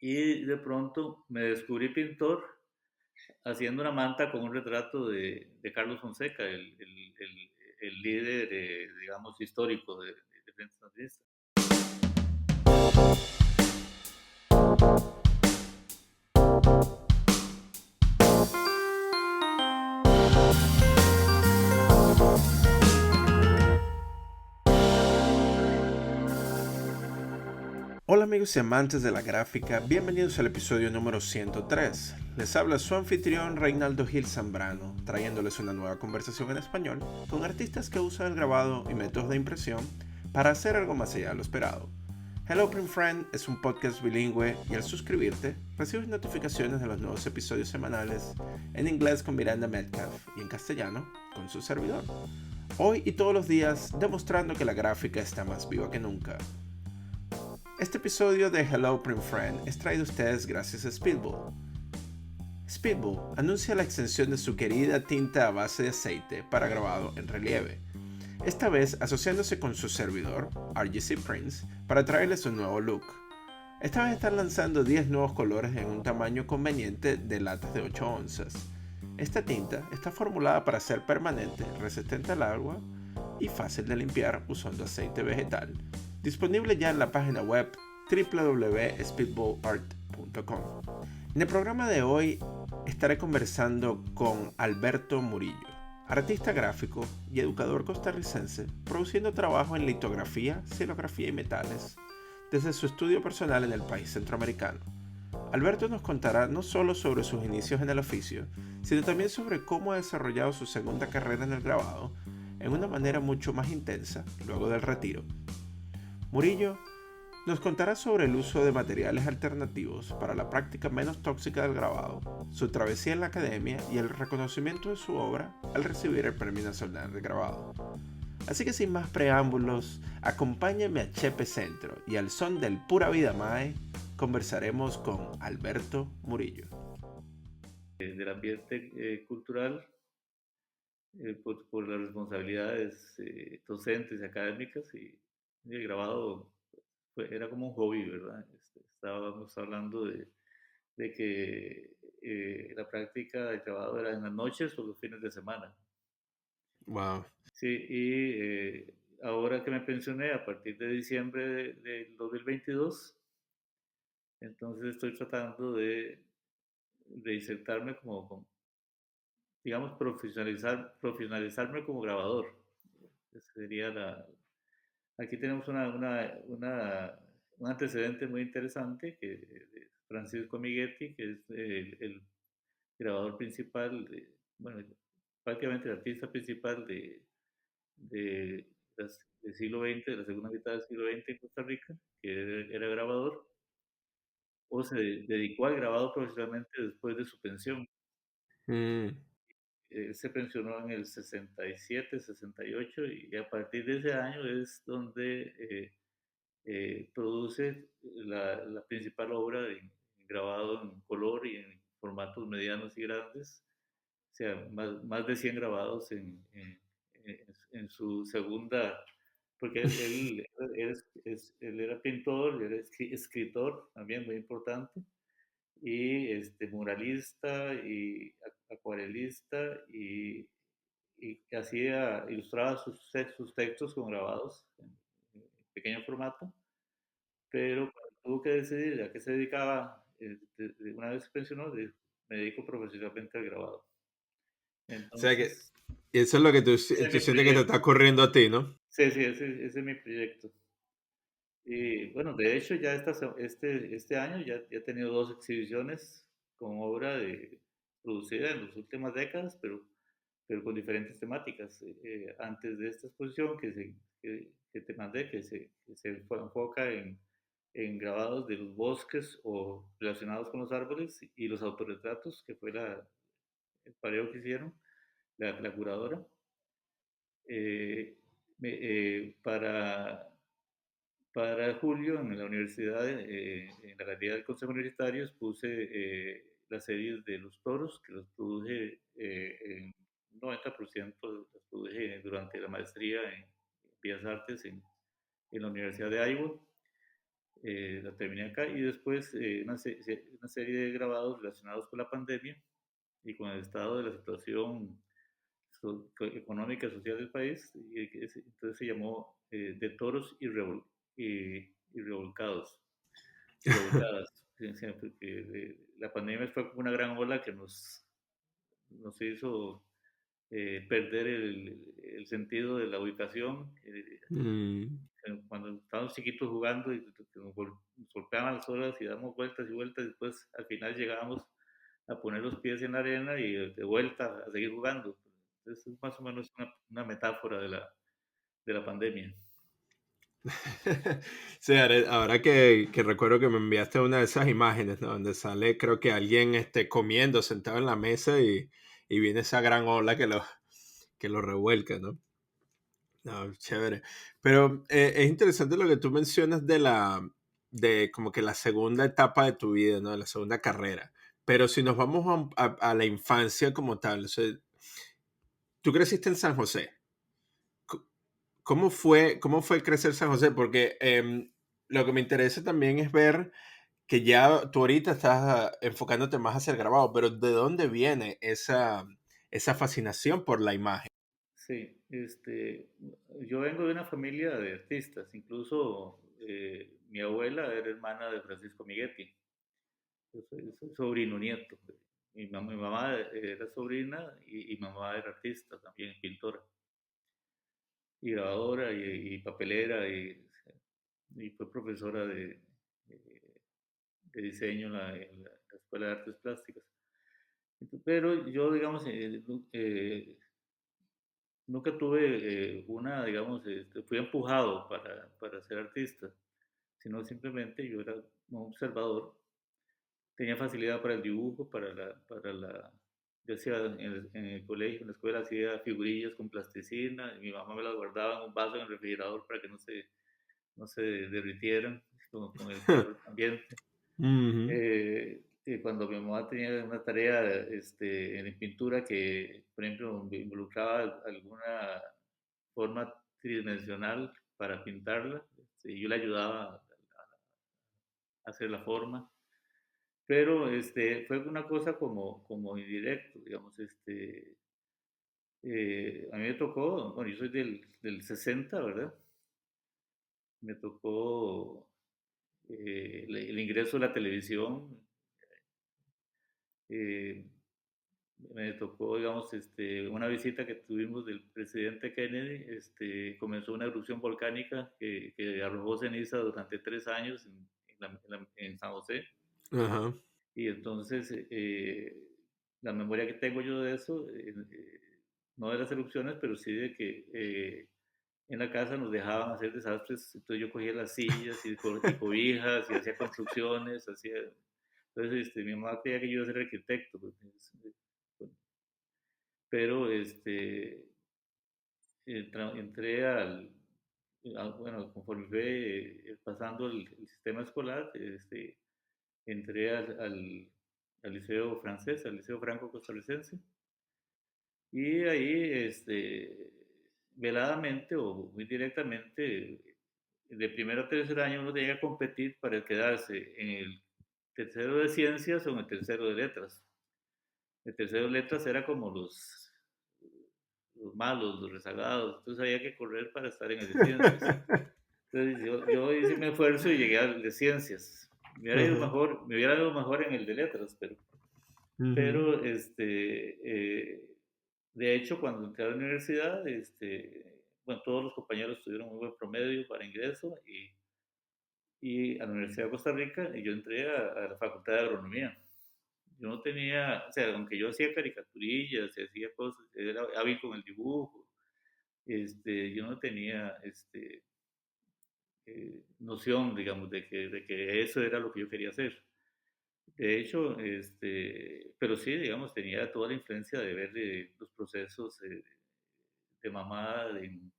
y de pronto me descubrí pintor haciendo una manta con un retrato de Carlos Fonseca, el líder, digamos, histórico de Frente Sandinista. Hola amigos y amantes de la gráfica, bienvenidos al episodio número 103. Les habla su anfitrión Reinaldo Gil Zambrano, trayéndoles una nueva conversación en español con artistas que usan el grabado y métodos de impresión para hacer algo más allá de lo esperado. Hello Print Friend es un podcast bilingüe y al suscribirte recibes notificaciones de los nuevos episodios semanales en inglés con Miranda Metcalf y en castellano con su servidor. Hoy y todos los días demostrando que la gráfica está más viva que nunca. Este episodio de Hello Print Friend es traído a ustedes gracias a Speedball. Speedball anuncia la extensión de su querida tinta a base de aceite para grabado en relieve, esta vez asociándose con su servidor, RGC Prints, para traerles un nuevo look. Esta vez están lanzando 10 nuevos colores en un tamaño conveniente de latas de 8 onzas. Esta tinta está formulada para ser permanente, resistente al agua y fácil de limpiar usando aceite vegetal. Disponible ya en la página web www.speedballart.com. En el programa de hoy estaré conversando con Alberto Murillo, artista gráfico y educador costarricense, produciendo trabajo en litografía, xilografía y metales, desde su estudio personal en el país centroamericano. Alberto nos contará no solo sobre sus inicios en el oficio, sino también sobre cómo ha desarrollado su segunda carrera en el grabado en una manera mucho más intensa luego del retiro. Murillo nos contará sobre el uso de materiales alternativos para la práctica menos tóxica del grabado, su travesía en la academia y el reconocimiento de su obra al recibir el Premio Nacional de Grabado. Así que sin más preámbulos, acompáñenme a Chepe Centro y al son del Pura Vida Mae, conversaremos con Alberto Murillo. Del ambiente cultural, por las responsabilidades docentes y académicas, y el grabado era como un hobby, ¿verdad? Estábamos hablando de que la práctica del grabado era en las noches o los fines de semana. Wow. Sí, y ahora que me pensioné a partir de diciembre del 2022, entonces estoy tratando de insertarme digamos, profesionalizarme como grabador. Esa sería aquí tenemos un antecedente muy interesante que de Francisco Miguetti, que es el grabador principal, bueno, prácticamente el artista principal de, del siglo XX, de la segunda mitad del siglo XX en Costa Rica, que era grabador, o se dedicó al grabado profesionalmente después de su pensión. Se pensionó en el 67, 68 y a partir de ese año es donde produce la principal obra grabado en color y en formatos medianos y grandes, o sea, más de 100 grabados en su segunda, porque él era pintor, él era escritor también muy importante, y muralista y acuarelista y hacía, ilustraba sus textos con grabados en pequeño formato, pero cuando tuvo que decidir a qué se dedicaba, una vez se pensionó, me dedico profesionalmente al grabado. O sea que Entonces, eso es lo que tú ese es mi sientes que te está proyecto. ocurriendo a ti, ¿no? Sí, sí, ese es mi proyecto. Y bueno, de hecho ya este año ya he tenido dos exhibiciones con obra producida en las últimas décadas, pero con diferentes temáticas. Antes de esta exposición que te mandé, que se enfoca en grabados de los bosques o relacionados con los árboles y los autorretratos, que fue el pareo que hicieron, la curadora. Eh, para julio en la universidad, en la galería del Consejo Universitario, expuse las series de los toros, que los produje en 90%, las produje durante la maestría en Bellas Artes en la Universidad de Iowa. la terminé acá y después una serie de grabados relacionados con la pandemia y con el estado de la situación económica y social del país. Entonces se llamó De Toros y Revolcados y Revolcadas. Sí, porque la pandemia fue como una gran ola que nos hizo perder el sentido de la ubicación. Mm. Cuando estábamos chiquitos jugando y nos golpeaban las olas y damos vueltas y vueltas, después al final llegábamos a poner los pies en la arena y de vuelta a seguir jugando. Entonces es más o menos una metáfora de la pandemia. Sí, ahora que recuerdo que me enviaste una de esas imágenes, ¿no? Donde sale, creo que alguien comiendo sentado en la mesa y viene esa gran ola que lo revuelca, ¿no? No, chévere. Pero es interesante lo que tú mencionas de como que la segunda etapa de tu vida, ¿no? La segunda carrera. Pero si nos vamos a la infancia como tal, o sea, tú creciste en San José. C- cómo fue crecer en San José? Porque lo que me interesa también es ver que ya tú ahorita estás enfocándote más hacia el grabado, pero ¿de dónde viene esa fascinación por la imagen? Sí, yo vengo de una familia de artistas, incluso mi abuela era hermana de Francisco Miguetti. Yo soy sobrino nieto. Mi mamá era sobrina y mamá era artista también, pintora y grabadora y papelera y fue profesora de diseño en la Escuela de Artes Plásticas. Pero yo, digamos, nunca tuve digamos, fui empujado para ser artista, sino simplemente yo era un observador. Tenía facilidad para el dibujo, yo hacía en el colegio, en la escuela, hacía figurillas con plasticina, y mi mamá me las guardaba en un vaso en el refrigerador para que no se derritieran con el calor ambiente. Ujú. Cuando mi mamá tenía una tarea en pintura que, por ejemplo, involucraba alguna forma tridimensional para pintarla, yo le ayudaba a hacer la forma, pero fue una cosa como indirecto, digamos, a mí me tocó, bueno, yo soy del 60, ¿verdad? Me tocó el ingreso de la televisión, eh, me tocó, digamos, una visita que tuvimos del presidente Kennedy, comenzó una erupción volcánica que arrojó ceniza durante 3 años en San José, Ajá. y entonces la memoria que tengo yo de eso, no de las erupciones, pero sí de que en la casa nos dejaban hacer desastres, entonces yo cogía las sillas y cobijas y hacía construcciones, entonces mi mamá quería que yo iba a ser arquitecto, pero entré bueno, conforme fue pasando el sistema escolar, entré al liceo francés, al liceo franco costarricense, y ahí, veladamente o muy directamente, de primero a tercer año uno tenía que competir para quedarse en el tercero de ciencias o en el tercero de letras. El tercero de letras era como los malos, los rezagados, entonces había que correr para estar en el de ciencias. Entonces yo hice mi esfuerzo y llegué al de ciencias. Ajá. Me hubiera ido mejor en el de letras, Ujú. pero de hecho cuando entré a la universidad, bueno, todos los compañeros tuvieron muy buen promedio para ingreso y a la Universidad de Costa Rica y yo entré a la Facultad de Agronomía. Yo no tenía, o sea, aunque yo hacía caricaturillas y hacía cosas, era hábil con el dibujo, yo no tenía noción, digamos, de que eso era lo que yo quería hacer. De hecho, pero sí, digamos, tenía toda la influencia de ver los procesos de mamá en,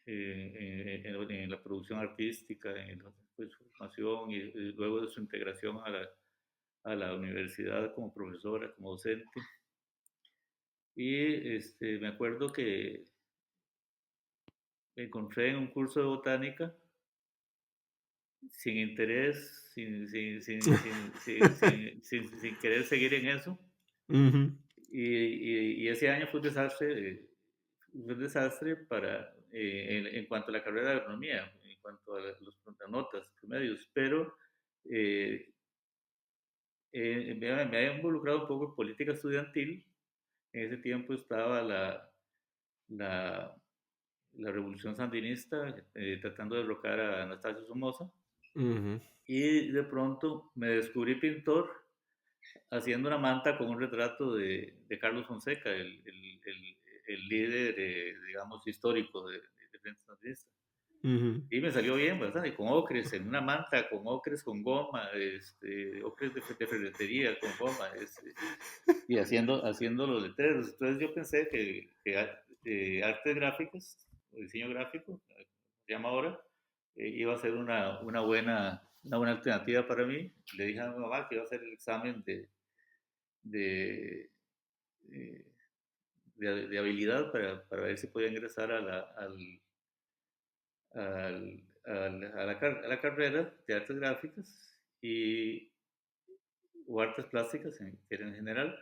en la producción artística, pues, su formación y luego de su integración a la universidad como profesora, como docente. Y me acuerdo que me encontré en un curso de botánica sin interés, sin querer seguir en eso. Ujú. Y ese año fue un desastre en cuanto a la carrera de agronomía, en cuanto a las notas, promedios, pero eh, me había involucrado un poco en política estudiantil. En ese tiempo estaba la, la revolución sandinista tratando de derrocar a Anastasio Somoza, Ujú. y de pronto me descubrí pintor haciendo una manta con un retrato de Carlos Fonseca, el líder, digamos, histórico de Frente Sandinista. Ujú. Y me salió bien, bastante, con ocres, en una manta, con ocres con goma, ocres de ferretería con goma, y haciendo los letreros. Entonces yo pensé que artes gráficas, o diseño gráfico, se llama ahora, iba a ser una buena alternativa para mí. Le dije a mi mamá que iba a hacer el examen de, eh, de habilidad para ver si podía ingresar a la carrera de artes gráficas o artes plásticas en general.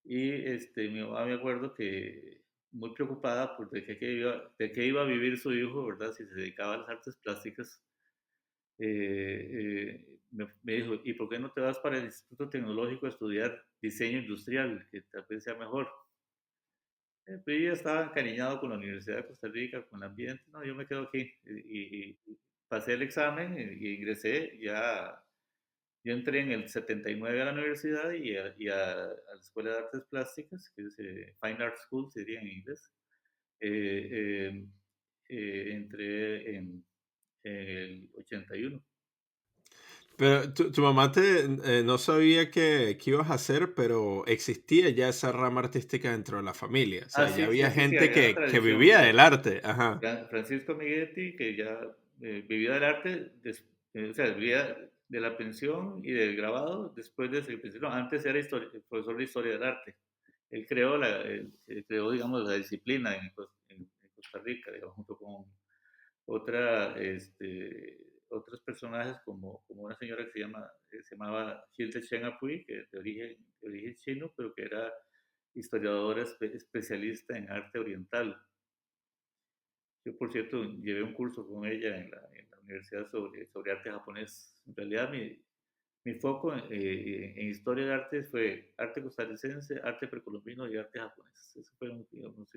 Y mi mamá, me acuerdo que muy preocupada por de qué iba a vivir su hijo, ¿verdad? Si se dedicaba a las artes plásticas, me dijo, ¿y por qué no te vas para el Instituto Tecnológico a estudiar diseño industrial, que tal vez sea mejor? Pero yo ya estaba encariñado con la Universidad de Costa Rica, con el ambiente. No, yo me quedo aquí. Y pasé el examen y ingresé. Yo entré en el 79 a la universidad a la Escuela de Artes Plásticas, que es Fine Art School, se diría en inglés. Eh, eh, Entré en el 81. Pero tu mamá no sabía qué ibas a hacer, pero existía ya esa rama artística dentro de la familia. O Ah, sea, ya sí, sí, había sí, sí, gente había una que tradición. vivía del arte. Ajá. Francisco Miguetti, que ya vivía del arte, o sea, vivía de la pensión y del grabado después de ser pensionado. Antes era profesor de historia del arte. Él creó, digamos, la disciplina en Costa Rica, digamos, junto con otros personajes como una señora se llamaba Hilde Chen Apuy, que de origen chino, pero que era historiadora especialista en arte oriental. Yo, por cierto, llevé un curso con ella en la universidad sobre arte japonés. En realidad, mi foco en historia de arte fue arte costarricense, arte precolombino y arte japonés. Esos fueron, digamos,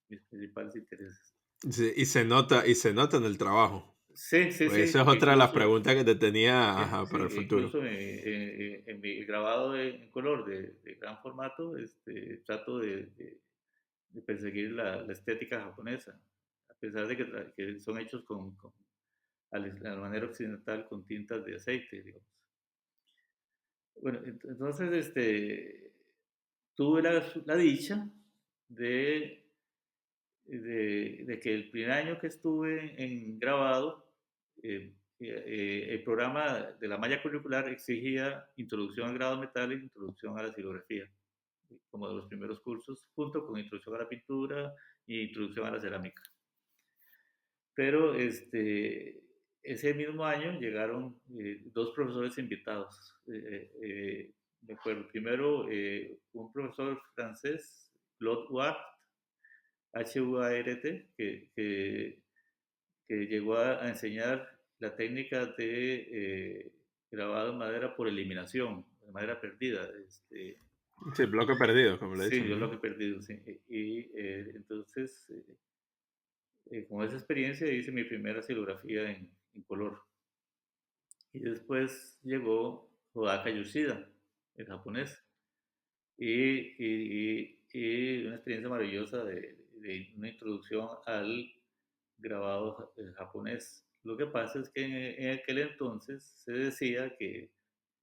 mis principales intereses. Sí, y se nota en el trabajo. Sí, sí, Pues sí, esa es porque otra de las preguntas que te tenía, ajá, sí, para el futuro. incluso en mi grabado en color de gran formato, trato de perseguir la estética japonesa, a pesar de que son hechos a la manera occidental con tintas de aceite, digamos. Bueno, entonces tuve la dicha de, de que el primer año que estuve en grabado, el programa de la malla curricular exigía introducción al grado metal e introducción a la silografía, como de los primeros cursos, junto con introducción a la pintura e introducción a la cerámica. Pero ese mismo año llegaron dos profesores invitados. Me acuerdo, primero un profesor francés, Claude Huart, Huart, que llegó a enseñar la técnica de grabado en madera por eliminación, de madera perdida. Sí, bloque perdido, como le Sí, yo lo dicen. que he perdido, sí. Entonces, con esa experiencia hice mi primera silografía en color. Y después llegó Hodaka Yoshida, el japonés, y una experiencia maravillosa de una introducción al grabado japonés. Lo que pasa es que en aquel entonces se decía que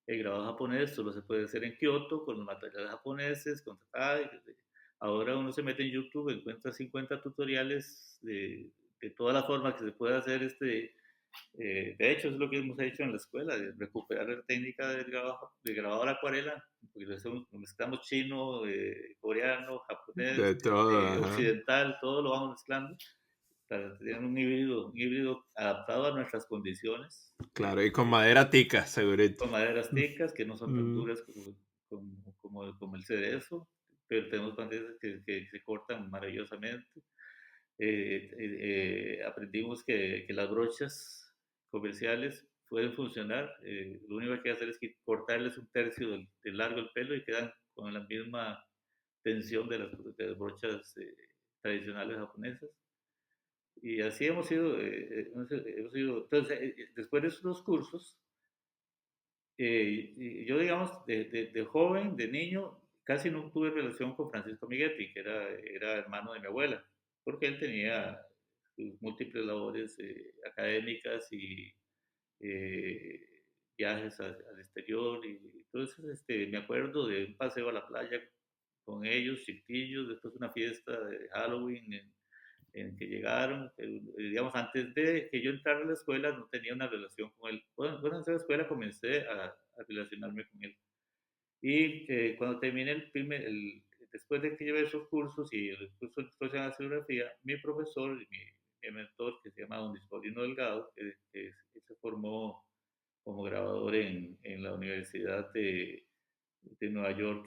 el grabado japonés solo se puede hacer en Kioto con los materiales japoneses, ahora uno se mete en YouTube, encuentra 50 tutoriales de todas las formas que se puede hacer de hecho, es lo que hemos hecho en la escuela, de recuperar la técnica del grabado a la acuarela, porque lo mezclamos chino, coreano, japonés, De todo, ajá. occidental, todo lo vamos mezclando para tener un híbrido adaptado a nuestras condiciones, Claro, y con madera tica, segurito. con maderas ticas que no son tan Mm. duras como el cerezo, pero tenemos maderas que se cortan maravillosamente. Aprendimos que las brochas comerciales pueden funcionar. Lo único que hay que hacer es cortarles un tercio del largo del pelo y quedan con la misma tensión de las brochas tradicionales japonesas. Y así hemos ido. Entonces, después de esos dos cursos, y yo, digamos, de joven, de niño, casi no tuve relación con Francisco Miguetti, que era hermano de mi abuela, porque él tenía sus múltiples labores académicas y eh, viajes al exterior. Y entonces me acuerdo de un paseo a la playa con ellos, chiquillos, después una fiesta de Halloween en que llegaron, pero, digamos, antes de que yo entrara a la escuela no tenía una relación con él. Bueno, en la escuela comencé a relacionarme con él. Y cuando terminé después de que llevé esos cursos y el curso de exposición de geografía, mi profesor, mi mentor, que se llama don Luis Paulino Delgado, que se formó como grabador en la Universidad de Nueva York,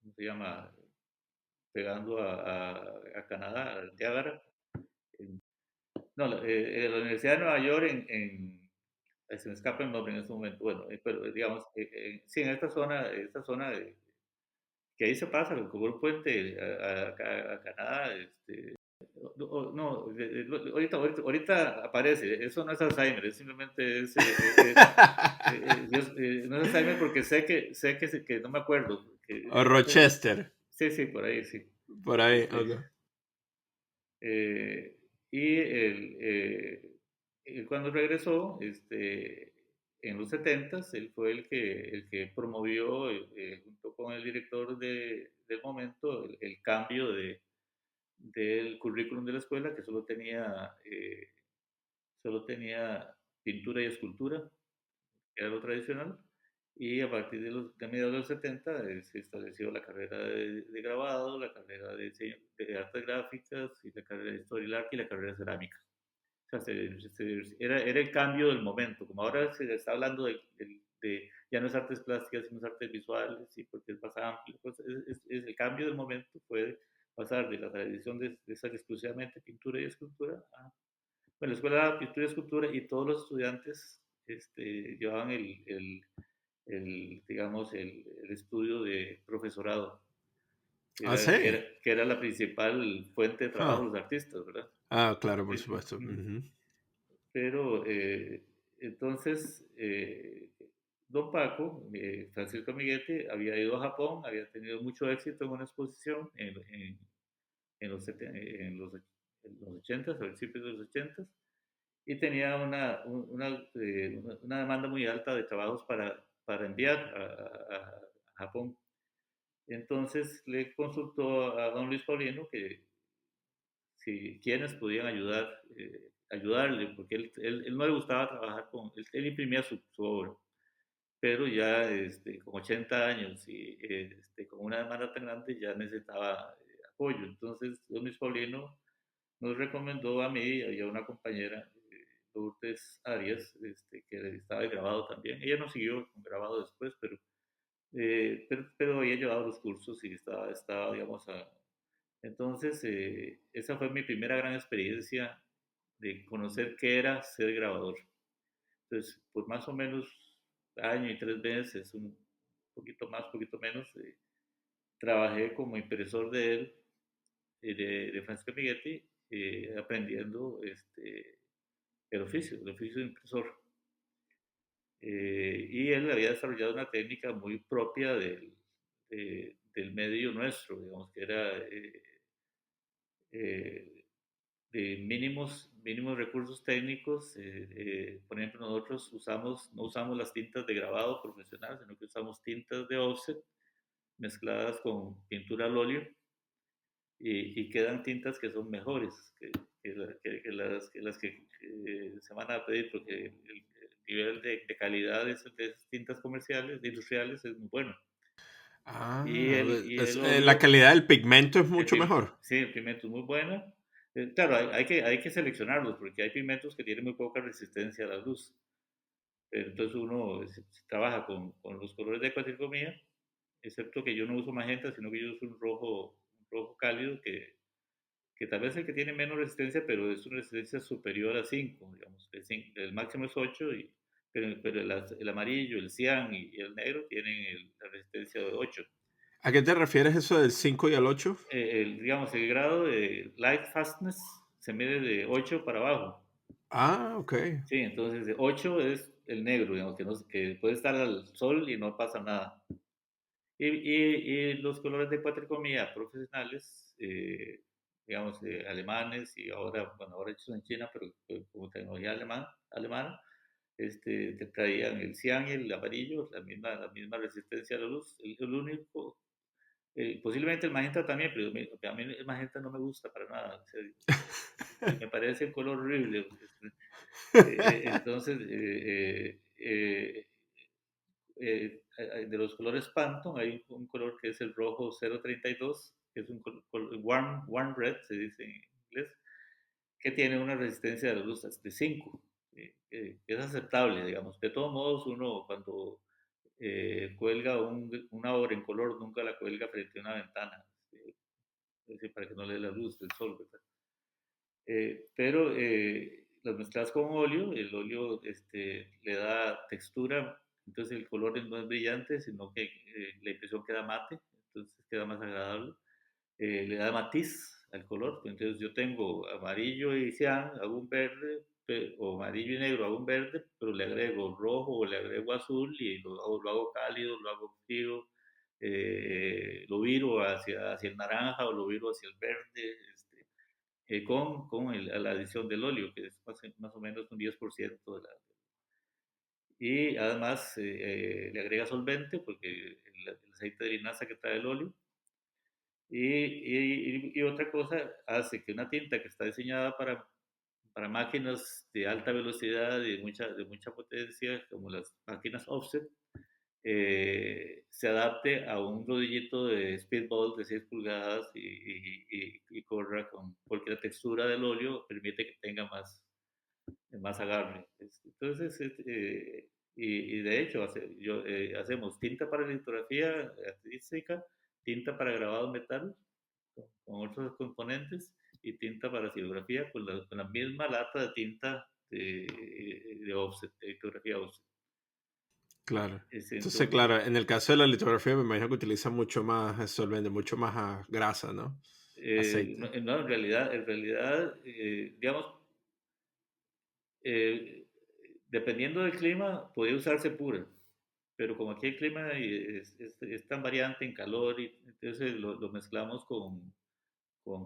¿cómo se llama? Pegando a Canadá, a Niágara. No, la Universidad de Nueva York se me escapa el nombre en este momento, bueno, pero digamos, sí, en esta zona que ahí se pasa, como un puente a Canadá, no, ahorita aparece, eso no es Alzheimer, simplemente no es Alzheimer porque sé que no me acuerdo, O Rochester, sí, sí, por ahí, sí. por ahí. Este, Ok. Eh, y él cuando regresó, en los 70, él fue el que promovió, junto con el director del momento, el cambio del currículum de la escuela, que solo tenía pintura y escultura, que era lo tradicional, y a partir de mediados de los 70 se estableció la carrera de grabado, la carrera de artes gráficas, y la carrera de historia del arte y la carrera de cerámica. O sea, era el cambio del momento, como ahora se está hablando ya no es artes plásticas, sino artes visuales, y porque es más amplio, pues el cambio del momento fue pasar de la tradición de ser exclusivamente pintura y escultura a, bueno, la escuela de pintura y escultura, y todos los estudiantes llevaban digamos, el estudio de profesorado, que Ah, era, que sí. era, que era la principal fuente de trabajo Huh. de los artistas, ¿verdad? Ah, claro, por Sí. supuesto. Ujú. Pero entonces, don Paco, Francisco Miguetti, había ido a Japón, había tenido mucho éxito en una exposición en los 80, a principios de los 80, y tenía una demanda muy alta de trabajos para enviar a Japón. Entonces le consultó a don Luis Paulino que si quienes podían ayudarle, porque él no le gustaba trabajar él imprimía su obra, pero ya con 80 años y con una demanda tan grande ya necesitaba apoyo. Entonces don Luis Paulino nos recomendó a mí y a una compañera, Lourdes Arias, que estaba de grabado también. Ella no siguió con grabado después, pero había llevado los cursos y estaba digamos, entonces esa fue mi primera gran experiencia de conocer qué era ser grabador. Entonces, por más o menos año y 3 meses, un poquito más, poquito menos, trabajé como impresor de él, de Francisco Miguetti, aprendiendo el oficio de impresor. Y él había desarrollado una técnica muy propia del medio nuestro, digamos, que era eh, de mínimos recursos técnicos. Por ejemplo, nosotros no usamos las tintas de grabado profesional, sino que usamos tintas de offset mezcladas con pintura al óleo, y quedan tintas que son mejores que las que se van a pedir, porque el nivel de calidad de esas tintas comerciales, de industriales, es muy bueno. Ah, Y el la óleo, calidad del pigmento es mucho mejor. sí, el pigmento es muy bueno. Claro, hay que seleccionarlos porque hay pigmentos que tienen muy poca resistencia a la luz. Pero entonces uno se trabaja con los colores de cuatricomía, excepto que yo no uso magenta, sino que yo uso un rojo cálido que tal vez es el que tiene menos resistencia, pero es una resistencia superior a 5 digamos. El máximo es 8 pero el amarillo, el cian y el negro tienen la resistencia de 8. ¿A qué te refieres eso del 5 y el 8? Digamos, el grado de light fastness se mide de 8 para abajo. Ah, ok. Sí, entonces 8 es el negro, digamos, que puede estar al sol y no pasa nada. Y los colores de cuatricomía profesionales, digamos, alemanes y ahora, bueno, ahora hechos en China, pero como tecnología alemana, te traían el cian y el amarillo, la misma resistencia a la luz. El único, posiblemente el magenta también, pero a mí el magenta no me gusta para nada. O sea, me parece el color horrible. Entonces, de los colores Pantone hay un color que es el rojo 032, que es un warm red, se dice en inglés, que tiene una resistencia de la luz de 5. Es aceptable, digamos. De todos modos, uno cuando cuelga una obra en color, nunca la cuelga frente a una ventana, para que no le dé la luz del sol, ¿verdad? Pero las mezclas con óleo, el óleo le da textura, entonces el color no es brillante, sino que la impresión queda mate, entonces queda más agradable. Le da matiz al color, entonces yo tengo amarillo y cian, hago un verde, o amarillo y negro, hago un verde, pero le agrego rojo o le agrego azul y lo hago cálido, lo hago frío, lo viro hacia el naranja o lo viro hacia el verde, la adición del óleo, que es más o menos un 10% de la... Y además le agrega solvente, porque el aceite de linaza que trae el óleo. Y otra cosa hace que una tinta que está diseñada para máquinas de alta velocidad y de mucha potencia, como las máquinas offset, se adapte a un rodillito de speedball de 6 pulgadas y corra porque la textura del óleo permite que tenga más agarre. Entonces, y de hecho, hacemos tinta para litografía artística, tinta para grabado en metal, con otros componentes, y tinta para silografía con la misma lata de tinta de offset, de litografía offset. Claro. Entonces, Entonces, claro, en el caso de la litografía me imagino que utiliza mucho más solvente, mucho más grasa, ¿no? no, Aceite. en realidad digamos, eh, dependiendo del clima, puede usarse pura, pero como aquí el clima es tan variante en calor, y entonces lo mezclamos con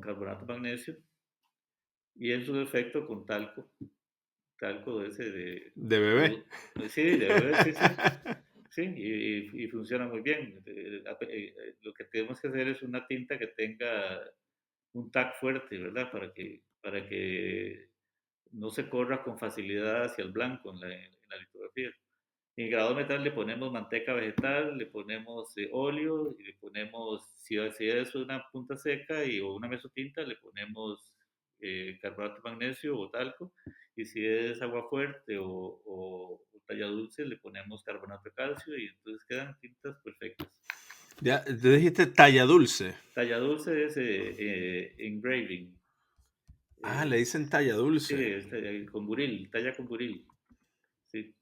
carbonato de magnesio y en su defecto con talco ese De bebé. sí, de bebé, sí, sí, sí, y funciona muy bien. Lo que tenemos que hacer es una tinta que tenga un tag fuerte, ¿verdad? Para que no se corra con facilidad hacia el blanco en la litografía. En grado metal le ponemos manteca vegetal, le ponemos óleo y le ponemos, si es una punta seca o una mesotinta, le ponemos carbonato de magnesio o talco. Y si es agua fuerte o talla dulce, le ponemos carbonato de calcio y entonces quedan tintas perfectas. Ya, te dijiste talla dulce. Talla dulce es engraving. Ah, le Eh, dicen talla sí, dulce. con buril, talla con buril. Sí.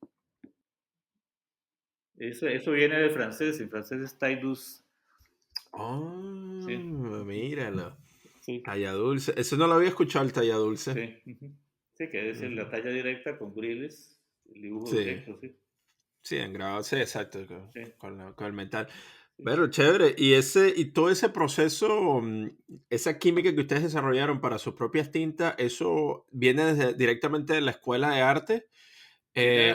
Eso viene del francés, en francés es taille douce. Oh, Sí, míralo. sí, Talla dulce. Eso no lo había escuchado, el talla dulce. sí. Sí, que es Ujú. la talla directa con buriles, el dibujo Sí, directo, sí. sí, en grado, sí, exacto, Sí, con el metal. sí. Pero chévere. Y todo ese proceso, esa química que ustedes desarrollaron para sus propias tintas, ¿eso viene directamente de la escuela de arte?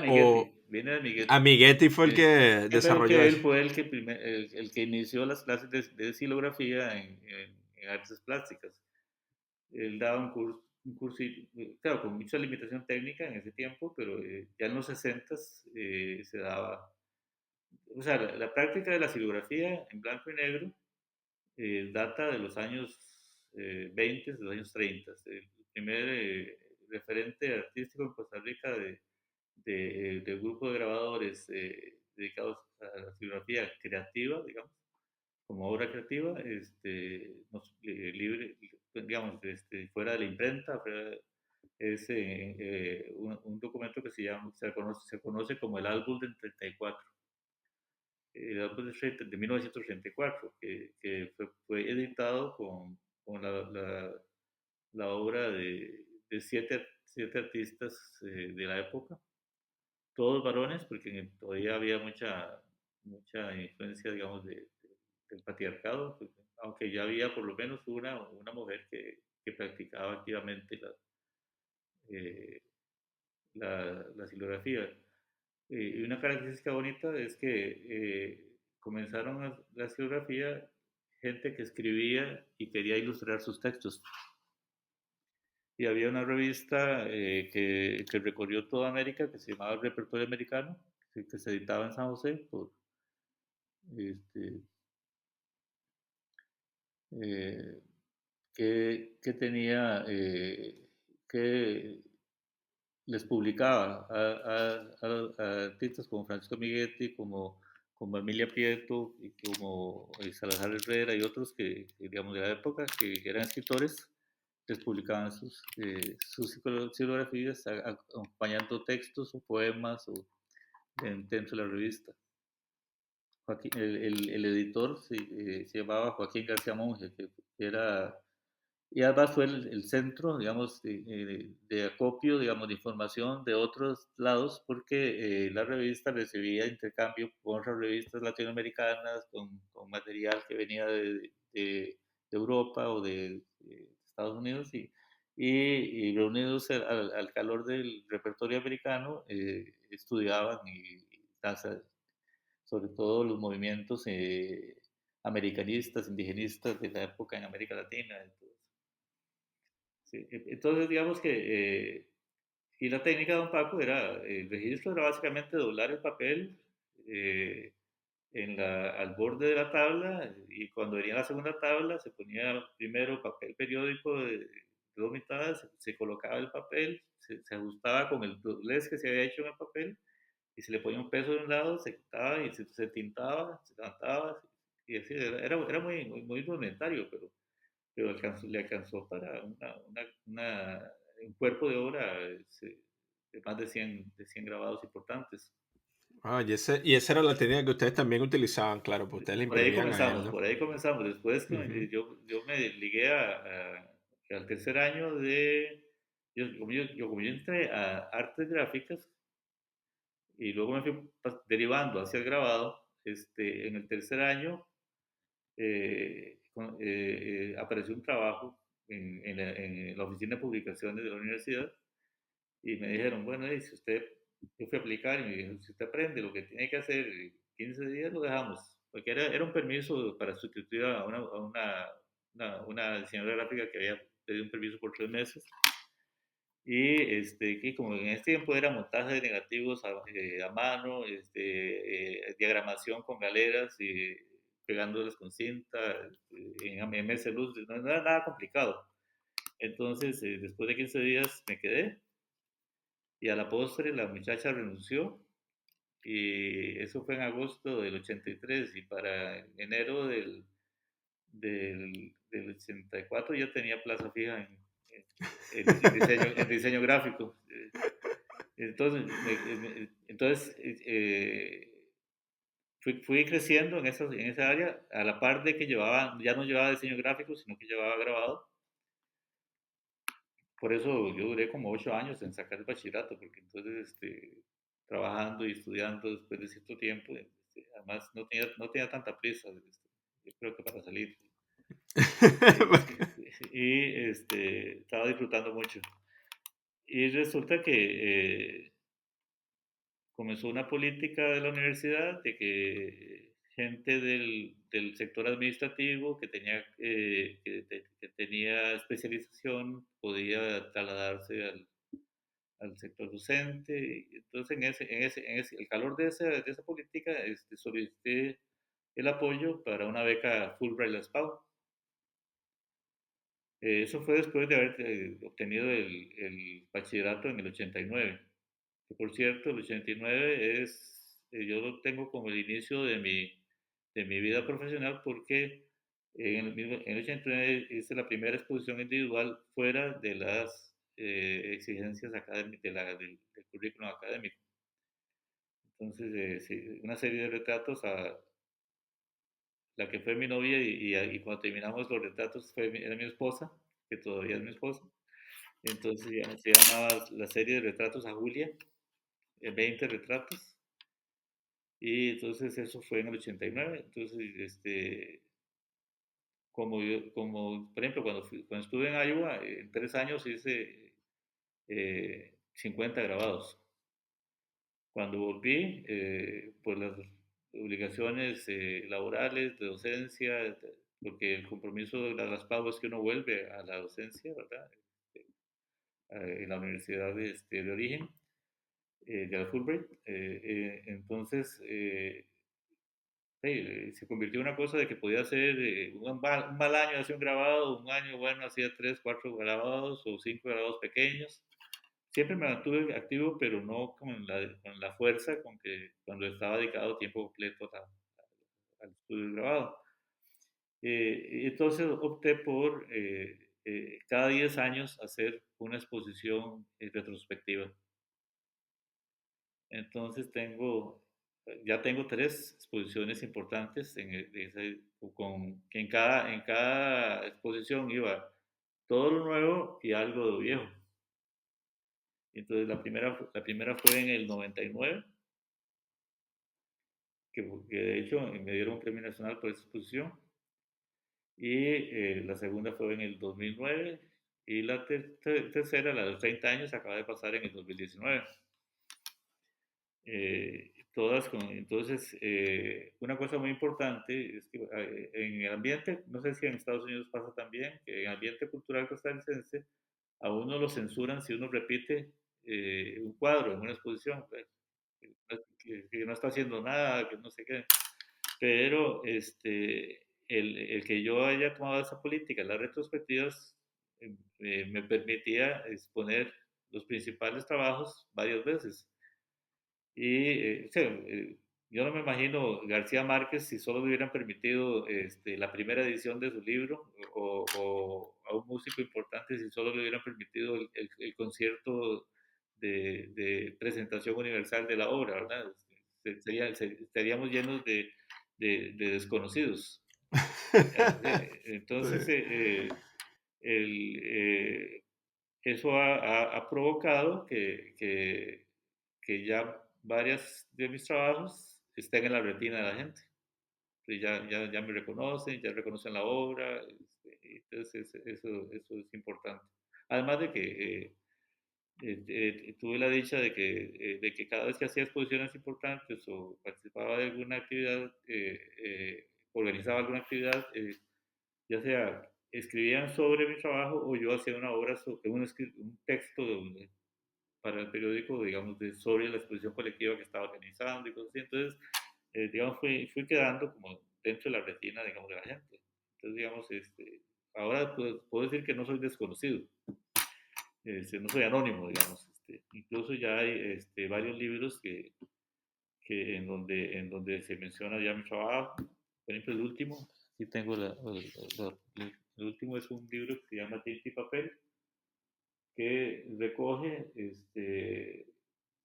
O Viene de Amiguetti. Amiguetti fue el que Sí. Pero desarrolló que él eso. fue el que inició las clases de silografía en artes plásticas. Él daba un curso, claro, con mucha limitación técnica en ese tiempo, pero ya en los 60 se daba. o sea, la práctica de la silografía en blanco y negro data de los años 20, de los años 30. El primer referente artístico en Costa Rica del grupo de grabadores dedicados a la silografía creativa, digamos, como obra creativa, libre, digamos, fuera de la imprenta, es un documento que se conoce como el álbum del 34, el álbum de 1934, que fue editado con la obra de siete artistas de la época, todos varones, porque todavía había mucha influencia, digamos, del patriarcado, pues, aunque ya había por lo menos una mujer que practicaba activamente eh, la silografía. Y una característica bonita es que comenzaron la silografía gente que escribía y quería ilustrar sus textos. Y había una revista que recorrió toda América que se llamaba el Repertorio Americano, que se editaba en San José este, eh, que tenía, que les publicaba a artistas como Francisco Miguetti, como Emilia Prieto, y como Salazar Herrera y otros digamos, de la época, que eran escritores, les publicaban sus psicografías acompañando textos o poemas dentro de la revista. El editor se llamaba Joaquín García Monge, que era, y además fue el centro, digamos, de acopio, digamos, de información de otros lados, porque la revista recibía intercambio con otras revistas latinoamericanas, con material que venía de Europa o de Estados Unidos, y reunidos al calor del repertorio americano, estudiaban y sobre todo los movimientos americanistas, indigenistas de la época en América Latina. Sí. Entonces, digamos que, y la técnica de Don Paco era, el registro era básicamente doblar el papel eh, al borde de la tabla, y cuando venía la segunda tabla se ponía primero papel periódico de dos mitades, se colocaba el papel, se ajustaba con el doblez que se había hecho en el papel, y se le ponía un peso de un lado, se quitaba y se tintaba, se levantaba, y así, era muy rudimentario, pero le alcanzó para un cuerpo de obra de más de 100 grabados importantes. Ah, y esa era la técnica que ustedes también utilizaban, claro, pues ustedes la imprimían ahí, ¿no? Por ahí comenzamos. Después Ujú. yo me ligué al tercer año como yo entré a artes gráficas y luego me fui derivando hacia el grabado. En el tercer año apareció un trabajo en la oficina de publicaciones de la universidad y me dijeron, bueno, y si usted, yo fui a aplicar y me dijeron, si usted aprende lo que tiene que hacer en 15 días, lo dejamos. Porque era un permiso para sustituir a una diseñadora gráfica que había pedido un permiso por 3 meses. Que como en este tiempo era montaje de negativos a mano, diagramación con galeras y pegándoles con cinta, en MS Luz, no era nada complicado. Entonces, después de 15 días me quedé y a la postre la muchacha renunció y eso fue en agosto del 83 y para enero del 84 ya tenía plaza fija en diseño gráfico. Entonces fui creciendo en esa área a la par de que ya no llevaba diseño gráfico, sino que llevaba grabado. Por eso yo duré como 8 años en sacar el bachillerato, porque entonces trabajando y estudiando después de cierto tiempo, además no tenía tanta prisa, yo creo que para salir. Y estaba disfrutando mucho. Y resulta que comenzó una política de la universidad de que gente del sector administrativo que tenía especialización podía trasladarse al sector docente. Entonces, el calor de esa política, solicité el apoyo para una beca Fulbright La SPAO. Eso fue después de haber obtenido el bachillerato en el 89. Que por cierto, el 89 yo lo tengo como el inicio de mi vida profesional porque en el 89 hice la primera exposición individual fuera de las exigencias académicas, del currículum académico. Entonces, sí, una serie de retratos a la que fue mi novia y cuando terminamos los retratos era mi esposa, que todavía es mi esposa. Entonces se llamaba la serie de retratos a Julia, 20 retratos. Y entonces eso fue en el 89. Entonces, por ejemplo, cuando estuve en Iowa, en 3 años hice 50 grabados. Cuando volví, por las obligaciones laborales, de docencia, porque el compromiso de las PAU es que uno vuelve a la docencia, ¿verdad? En la universidad de origen, de la Fulbright. Entonces, se convirtió en una cosa de que podía hacer un mal año hacía un grabado, un año bueno hacía 3, 4 grabados o 5 grabados pequeños. Siempre me mantuve activo, pero no con la fuerza con que cuando estaba dedicado tiempo completo al estudio del grabado. Entonces opté por cada 10 años hacer una exposición retrospectiva. Entonces ya tengo 3 exposiciones importantes que en cada exposición iba todo lo nuevo y algo de lo viejo. Entonces la primera fue en el 99, que de hecho me dieron un premio nacional por esa exposición. Y la segunda fue en el 2009 y la tercera, la de los 30 años, acaba de pasar en el 2019. Entonces, una cosa muy importante es que en el ambiente, no sé si en Estados Unidos pasa también, que en el ambiente cultural costarricense a uno lo censuran si uno repite un cuadro en una exposición, que no está haciendo nada, que no sé qué. Pero el que yo haya tomado esa política, las retrospectivas, me permitía exponer los principales trabajos varias veces. Y yo no me imagino García Márquez si solo le hubieran permitido la primera edición de su libro, o a un músico importante si solo le hubieran permitido el concierto de presentación universal de la obra, ¿verdad? Estaríamos llenos de desconocidos. Entonces, Sí. el, eso ha provocado que ya varias de mis trabajos estén en la retina de la gente. Ya me reconocen, ya reconocen la obra, entonces eso es importante. Además de que tuve la dicha de que cada vez que hacía exposiciones importantes o participaba de alguna actividad, organizaba alguna actividad, ya sea escribían sobre mi trabajo o yo hacía una obra, un texto para el periódico, digamos, sobre la exposición colectiva que estaba organizando y cosas así. Entonces, digamos, fui quedando como dentro de la retina, digamos, de la gente. Entonces, digamos, ahora pues, puedo decir que no soy desconocido, no soy anónimo, digamos. Incluso ya hay varios libros en donde se menciona ya mi trabajo. Por ejemplo, el último, sí tengo el último es un libro que se llama Tinta y Papel, que recoge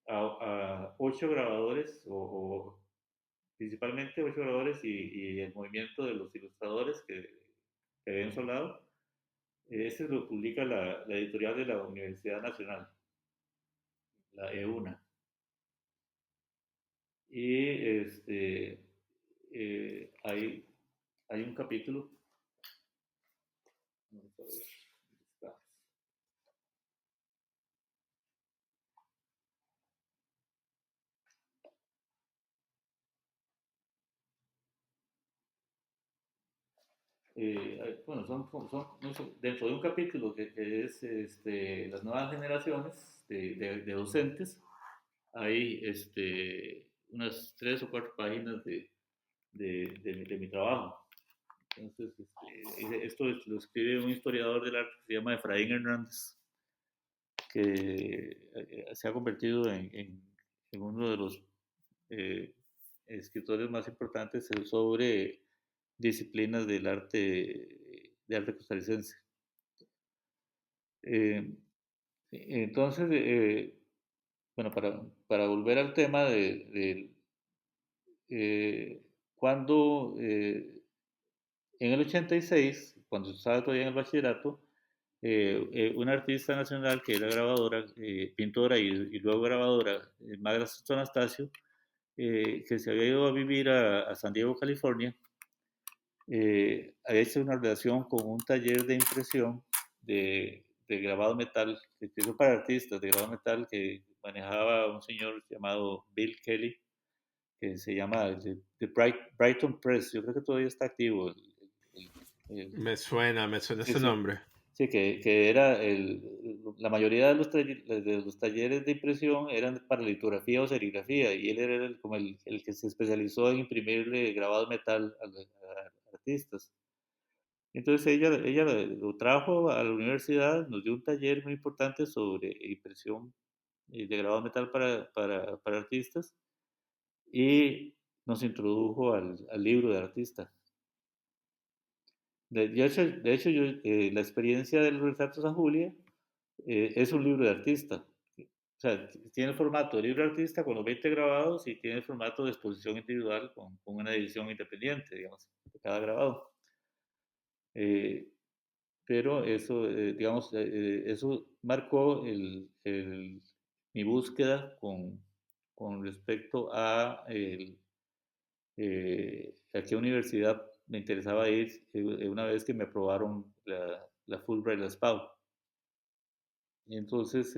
a 8 grabadores, o principalmente 8 grabadores y el movimiento de los ilustradores que habían soldado. Este lo publica la editorial de la Universidad Nacional, la EUNA. Y hay un capítulo. Vamos a ver, está. Bueno, no sé, dentro de un capítulo que es las nuevas generaciones, de docentes, hay unas 3 o 4 páginas de mi trabajo. Entonces, esto lo escribe un historiador del arte que se llama Efraín Hernández, que se ha convertido en uno de los eh, escritores más importantes sobre disciplinas del arte, de arte costarricense. Entonces, bueno, para volver al tema cuando en el 86, cuando estaba todavía en el bachillerato, una artista nacional que era grabadora, pintora y luego grabadora, Magda Soto Anastasio, que se había ido a vivir a San Diego, California, había hecho una relación con un taller de impresión de grabado metal, que hizo para artistas de grabado metal, que manejaba un señor llamado Bill Kelly, que se llama The Brighton Press. Yo creo que todavía está activo. Me suena Sí, ese sí. nombre. Sí, que era la mayoría de los talleres de impresión eran para litografía o serigrafía, y él era como el que se especializó en imprimirle grabado metal a artistas. Entonces ella lo trajo a la universidad, nos dio un taller muy importante sobre impresión de grabado metal para artistas, y nos introdujo al libro de artista. De hecho la experiencia del retratos a Julia es un libro de artista. O sea, tiene el formato de libro de artista con los 20 grabados, y tiene el formato de exposición individual con una edición independiente, digamos, de cada grabado. Eh, pero eso, digamos, eso marcó mi búsqueda con respecto a qué universidad me interesaba ir una vez que me aprobaron la Fulbright y la SPAU. Y entonces,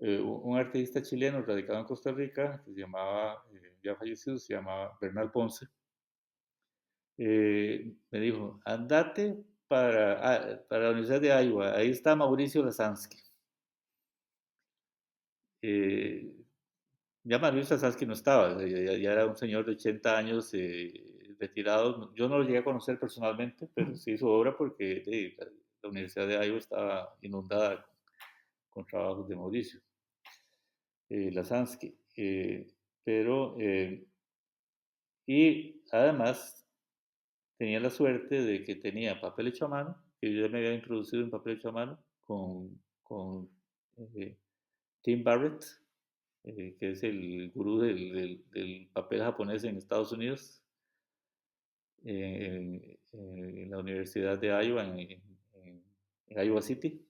un artista chileno radicado en Costa Rica, que se llamaba, ya fallecido, se llamaba Bernal Ponce, me dijo, andate para la Universidad de Iowa, ahí está Mauricio Lasansky. Eh, ya Mauricio Lasansky no estaba, ya era un señor de 80 años, retirado. Yo no lo llegué a conocer personalmente, pero sí su obra, porque la Universidad de Iowa estaba inundada con trabajos de Mauricio Lasansky. Pero, y además tenía la suerte de que tenía papel hecho a mano, que yo ya me había introducido en papel hecho a mano con eh, Tim Barrett, que es el gurú del papel japonés en Estados Unidos, en la Universidad de Iowa, en Iowa City.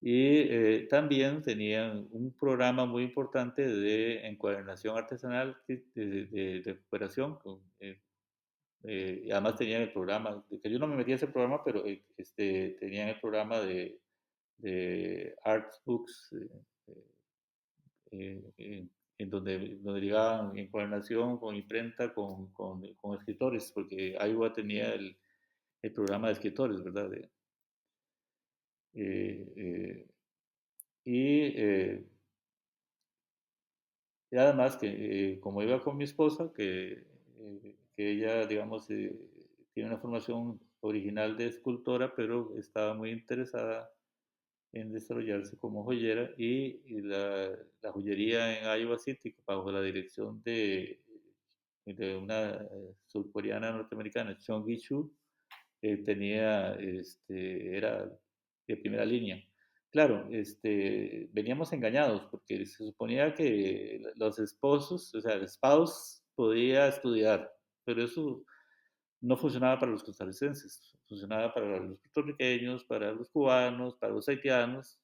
Y también tenían un programa muy importante de encuadernación artesanal, de recuperación. Y además tenían el programa, que yo no me metí a ese programa, pero tenían el programa de Art Books, en donde llegaban encuadernación con imprenta, con escritores, porque Iowa tenía el programa de escritores, ¿verdad? Eh, eh, y, eh, y además que, como iba con mi esposa, que ella, digamos, tiene una formación original de escultora, pero estaba muy interesada en desarrollarse como joyera, y la joyería en Iowa City, bajo la dirección de una surcoreana norteamericana, Chong Gi-Chu, era de primera línea. Claro, veníamos engañados, porque se suponía que los esposos, o sea, el spouse podía estudiar, pero eso no funcionaba para los costarricenses, funcionaba para los puertorriqueños, para los cubanos, para los haitianos,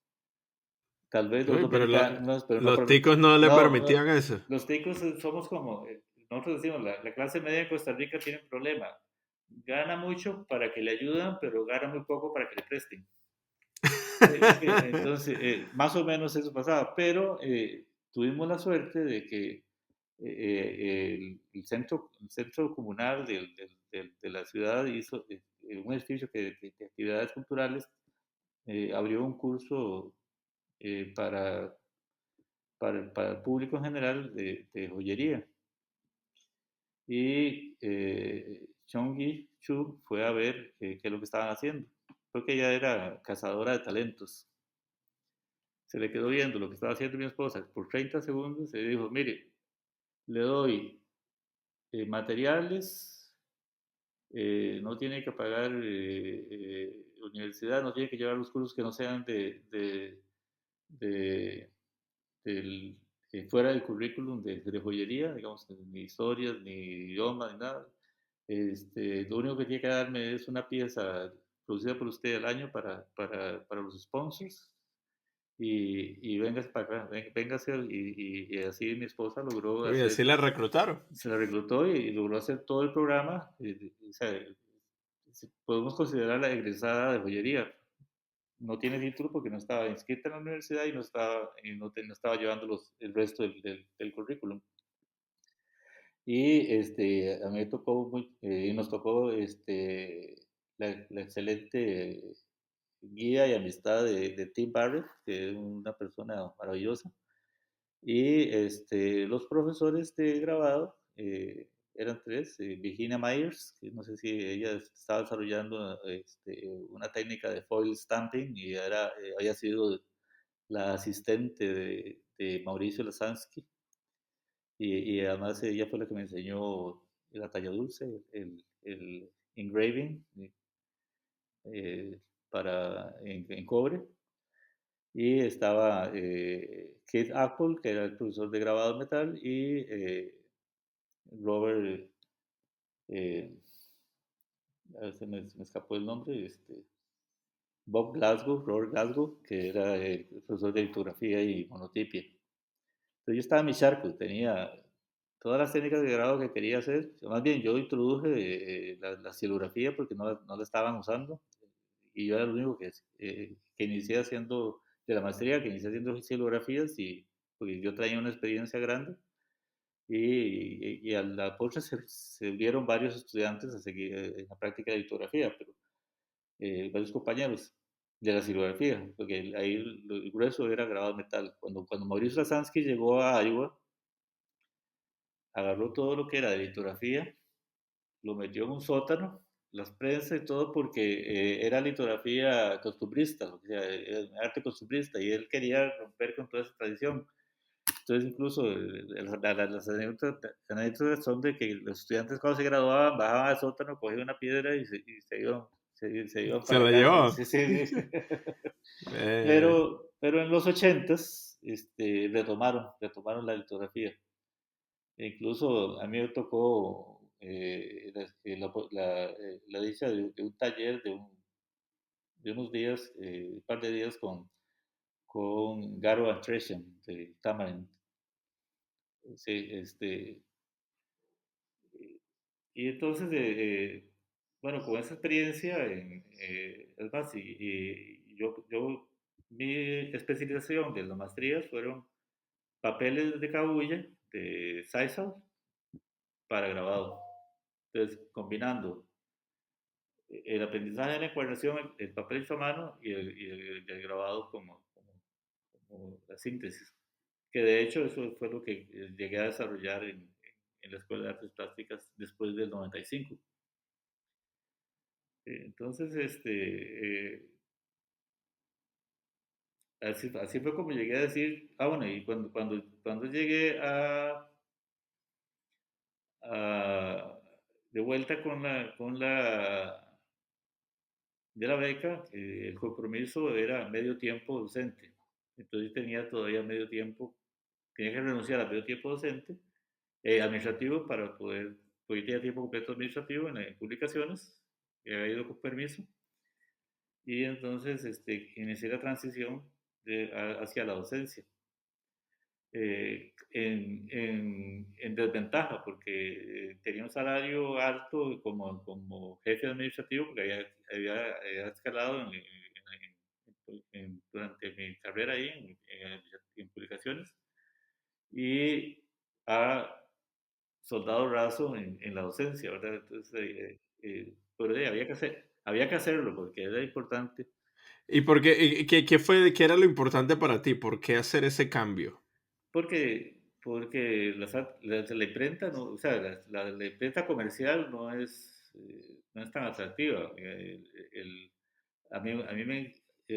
tal vez los Uy, pero dominicanos, pero no los para... ticos no le No, no, permitían eso. los ticos somos como, nosotros decimos, la clase media en Costa Rica tiene un problema. Gana mucho para que le ayudan, pero gana muy poco para que le presten. Entonces, más o menos eso pasaba, pero tuvimos la suerte de que el centro comunal de la ciudad hizo un edificio de actividades culturales, abrió un curso para, para el público en general de joyería. Y Chong Chu fue a ver qué es lo que estaban haciendo, porque ella era cazadora de talentos. Se le quedó viendo lo que estaba haciendo mi esposa por 30 segundos y dijo, mire, le doy materiales, no tiene que pagar universidad, no tiene que llevar los cursos que no sean de del, fuera del currículum de joyería, digamos, ni historias, ni idiomas, ni nada. Lo único que tiene que darme es una pieza producida por usted al año para los sponsors y véngase para acá, véngase y así mi esposa logró Y así hacer, la reclutaron. se la reclutó y logró hacer todo el programa. O sea, podemos considerarla egresada de joyería. No tiene título porque no estaba inscrita en la universidad y no estaba llevando el resto del currículum. Y a mí me tocó y nos tocó la excelente guía y amistad de Tim Barrett, que es una persona maravillosa. Y los profesores de grabado eran tres. Virginia Myers, que no sé si ella estaba desarrollando una técnica de foil stamping y había sido la asistente de Mauricio Lasansky. Y además ella fue la que me enseñó la talla dulce, el engraving eh, en cobre. Y estaba Keith Apple, que era el profesor de grabado de metal, y Robert, eh, a ver, se me escapó el nombre, Bob Glasgow, Robert Glasgow, que era el profesor de litografía y monotipia. Entonces yo estaba en mi charco, tenía todas las técnicas de grado que quería hacer. Más bien, yo introduje la silografía porque no la estaban usando y yo era el único que inicié haciendo, de la maestría, que inicié haciendo silografías y porque yo traía una experiencia grande y a la postre se unieron varios estudiantes a seguir en la práctica de litografía, pero varios compañeros de la silografía, porque ahí el grueso era grabado en metal. Cuando Mauricio Lasansky llegó a Iowa, agarró todo lo que era de litografía, lo metió en un sótano, las prensas y todo, porque era litografía costumbrista, o sea, arte costumbrista, y él quería romper con toda esa tradición. Entonces, incluso las anécdotas son de que los estudiantes cuando se graduaban bajaban al sótano, cogían una piedra y se iban Se para la la casa. llevó. Sí, sí, sí. Eh, Pero en los ochentas retomaron la litografía. E incluso a mí me tocó la dicha de un taller de unos días, un par de días con Garo Tresham de Tamarind. Sí, y entonces, bueno, con esa experiencia, es más, y mi especialización de las maestrías fueron papeles de cabulla de Sisal para grabado. Entonces, combinando el aprendizaje de la encuadernación, el papel hecho a mano y el grabado como la síntesis. Que de hecho eso fue lo que llegué a desarrollar en la Escuela de Artes Plásticas después del 95. Entonces, así fue como llegué a decir, bueno, y cuando llegué a de vuelta de la beca, el compromiso era medio tiempo docente. Entonces tenía todavía medio tiempo, tenía que renunciar a medio tiempo docente, administrativo porque tenía tiempo completo administrativo en publicaciones, había ido con permiso, y entonces inicié la transición hacia la docencia. En desventaja, porque tenía un salario alto como jefe administrativo, porque había escalado durante mi carrera ahí en publicaciones, y a soldado raso en la docencia, ¿verdad? Entonces, pero había que hacerlo porque era importante. ¿Y por qué, qué era lo importante para ti? ¿Por qué hacer ese cambio? Porque la imprenta, no, o sea, la imprenta comercial no es tan atractiva. A mí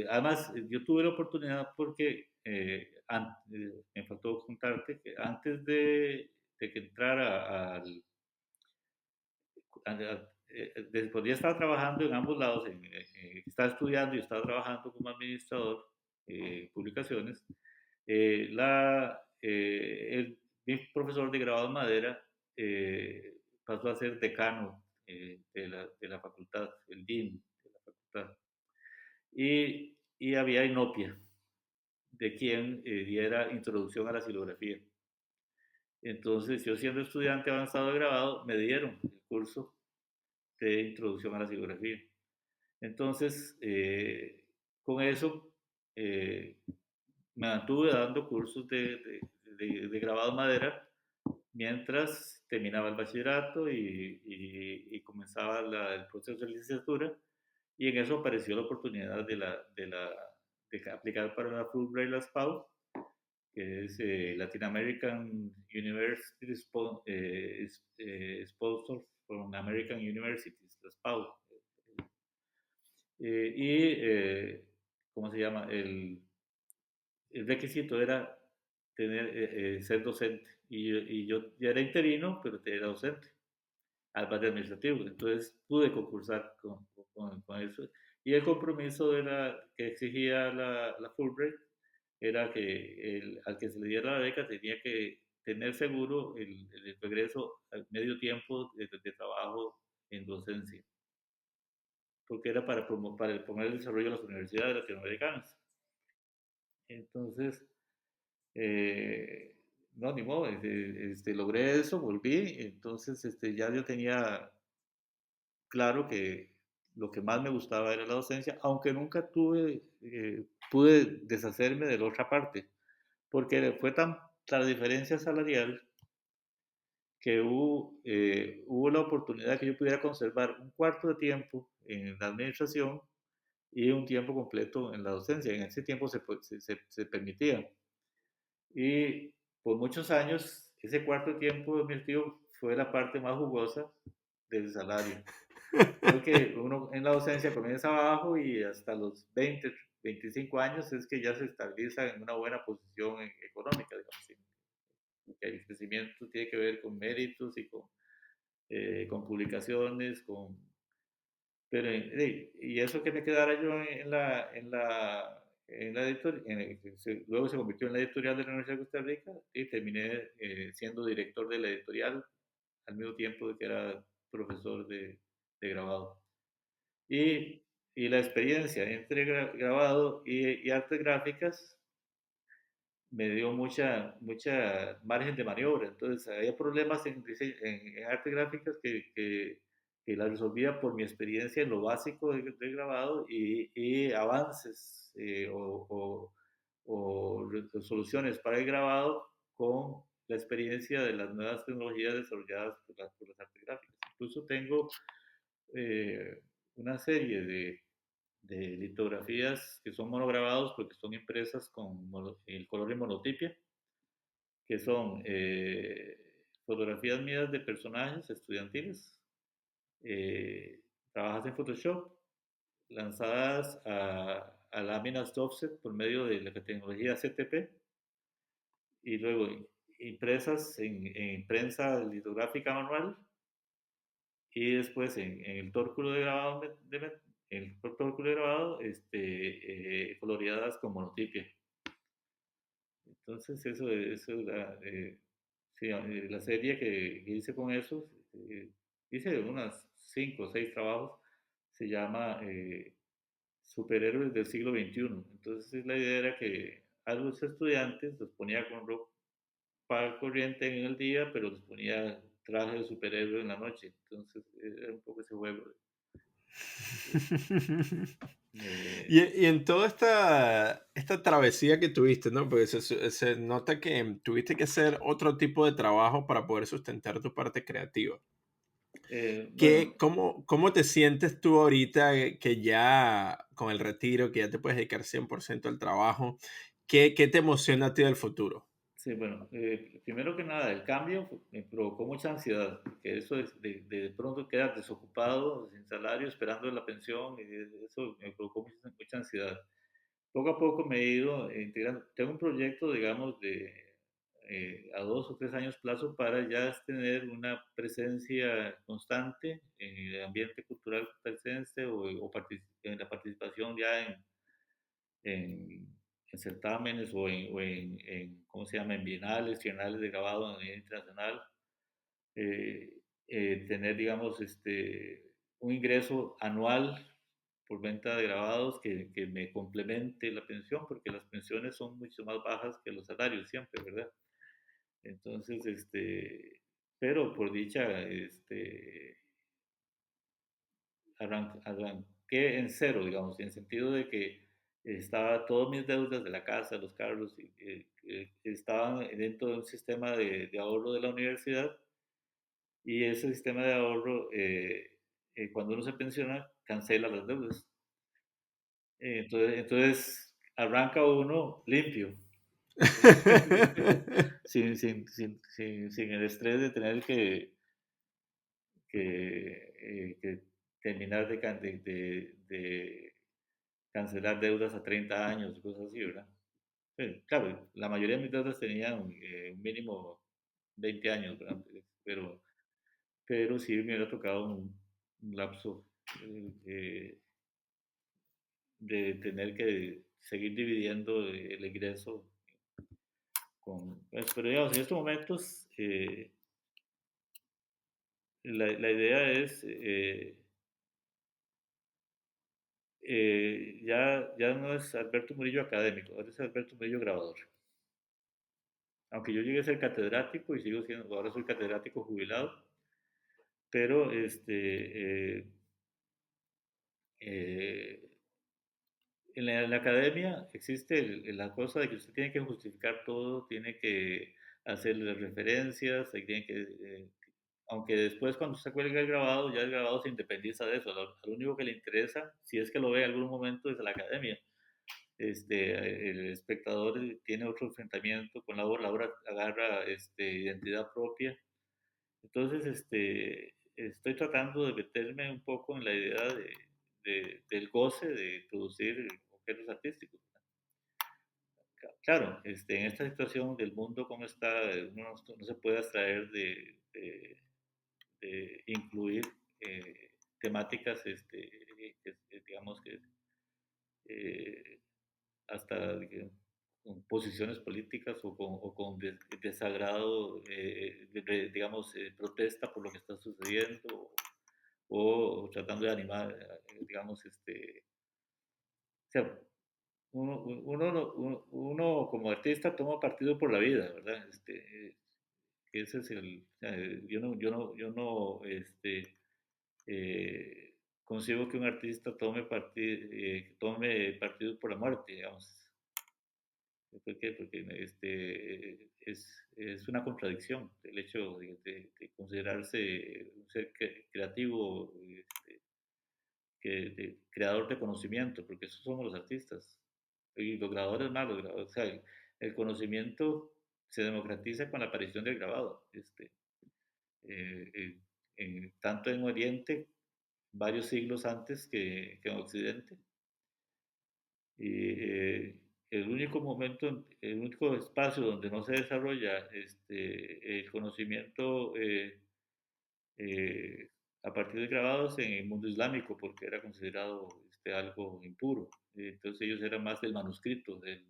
además, yo tuve la oportunidad porque, me faltó contarte que antes de que entrara después ya estaba trabajando en ambos lados, estaba estudiando y estaba trabajando como administrador de publicaciones. Mi profesor de grabado en madera pasó a ser decano de la facultad, el dean de la facultad. Y había Inopia, de quien diera introducción a la silografía. Entonces, yo siendo estudiante avanzado de grabado, me dieron el curso de introducción a la silografía. Entonces, con eso eh, me mantuve dando cursos de grabado en madera mientras terminaba el bachillerato y comenzaba el proceso de licenciatura. Y en eso apareció la oportunidad de aplicar para la Fulbright La SPAU, que es Latin American University Sponsor from American Universities, la SPAU. Eh, y, eh, ¿Cómo se llama? El requisito era ser docente. Y yo ya era interino, pero era docente, además de administrativo. Entonces pude concursar con eso. Y el compromiso que exigía la Fulbright era que al que se le diera la beca tenía que tener seguro el regreso al medio tiempo de trabajo en docencia, porque era para promover el desarrollo de las universidades latinoamericanas. Entonces, eh, no, ni modo, logré eso, volví, entonces ya yo tenía claro que lo que más me gustaba era la docencia, aunque nunca pude deshacerme de la otra parte, porque fue la diferencia salarial que hubo la oportunidad que yo pudiera conservar un cuarto de tiempo en la administración y un tiempo completo en la docencia. En ese tiempo se permitía. Y por muchos años, ese cuarto de tiempo administrativo fue la parte más jugosa del salario. Porque uno en la docencia comienza abajo y hasta los 20, 25 años es que ya se estabiliza en una buena posición económica, digamos. Que el crecimiento tiene que ver con méritos y con publicaciones, pero, y eso que me quedara yo en la editorial, luego se convirtió en la editorial de la Universidad de Costa Rica y terminé siendo director de la editorial al mismo tiempo de que era profesor de grabado. Y, y la experiencia entre grabado y artes gráficas me dio mucha margen de maniobra. Entonces, había problemas en artes gráficas que las resolvía por mi experiencia en lo básico del grabado y avances o soluciones para el grabado con la experiencia de las nuevas tecnologías desarrolladas por las artes gráficas. Incluso tengo eh, una serie de litografías que son monograbados porque son impresas con el color en monotipia, que son fotografías mías de personajes estudiantiles, eh, trabajadas en Photoshop, lanzadas a láminas de offset por medio de la tecnología CTP y luego impresas en prensa litográfica manual y después en el tórculo de grabado, el tórculo de grabado coloreadas con monotipia. Entonces, sí, la serie que hice con eso, hice unas 5 o 6 trabajos, se llama Superhéroes del siglo XXI. Entonces, la idea era que a los estudiantes los ponía con ropa corriente en el día, pero los ponía traje de superhéroe en la noche. Entonces, era un poco ese juego. Y en toda esta travesía que tuviste, ¿no? Porque se nota que tuviste que hacer otro tipo de trabajo para poder sustentar tu parte creativa. Bueno, ¿Cómo te sientes tú ahorita que ya con el retiro, que ya te puedes dedicar 100% al trabajo? ¿Qué te emociona a ti del futuro? sí, bueno, primero que nada, el cambio me provocó mucha ansiedad, porque eso es de pronto quedar desocupado, sin salario, esperando la pensión, y eso me provocó mucha ansiedad. Poco a poco me he ido integrando. Tengo un proyecto, digamos, de a 2 o 3 años plazo para ya tener una presencia constante en el ambiente cultural costarricense en la participación ya en, en certámenes ¿cómo se llama?, en bienales, trienales de grabado a nivel internacional. eh, Tener, digamos, un ingreso anual por venta de grabados que me complemente la pensión, porque las pensiones son mucho más bajas que los salarios siempre, ¿verdad? Entonces, pero por dicha, arranqué en cero, digamos, en el sentido de que estaba todas mis deudas de la casa, los carros, estaban dentro de un sistema de ahorro de la universidad, y ese sistema de ahorro, cuando uno se pensiona, cancela las deudas. Entonces arranca uno limpio, sin el estrés de tener que terminar de cancelar deudas a 30 años, cosas así, ¿verdad? Claro, la mayoría de mis deudas tenían un mínimo 20 años, ¿verdad? Pero sí me hubiera tocado un lapso eh, de tener que seguir dividiendo el ingreso pero digamos, en estos momentos la idea es, ya no es Alberto Murillo académico, ahora es Alberto Murillo grabador. Aunque yo llegué a ser catedrático y sigo siendo, ahora soy catedrático jubilado, pero eh, en la academia existe la cosa de que usted tiene que justificar todo, tiene que hacerle referencias, tiene aunque después cuando se cuelga el grabado, ya el grabado se independiza de eso. Lo único que le interesa, si es que lo ve en algún momento, es la academia. El espectador tiene otro enfrentamiento con la obra agarra identidad propia. Entonces, estoy tratando de meterme un poco en la idea del goce de producir objetos artísticos. Claro, en esta situación del mundo como está, uno no se puede abstraer de incluir temáticas, digamos que eh, hasta con posiciones políticas o con desagrado, digamos, protesta por lo que está sucediendo, o tratando de animar, digamos, o sea, uno como artista toma partido por la vida, ¿verdad? Ese es o sea, yo no consigo que un artista tome partido por la muerte, digamos. ¿Por qué? Porque es una contradicción el hecho de considerarse un ser creativo, creador de conocimiento, porque esos somos los artistas. Y los grabadores más, o sea, el conocimiento se democratiza con la aparición del grabado. Eh, eh, Tanto en Oriente, varios siglos antes que en Occidente. Y el único espacio donde no se desarrolla el conocimiento eh, a partir de grabados en el mundo islámico, porque era considerado algo impuro. Entonces ellos eran más del manuscrito, del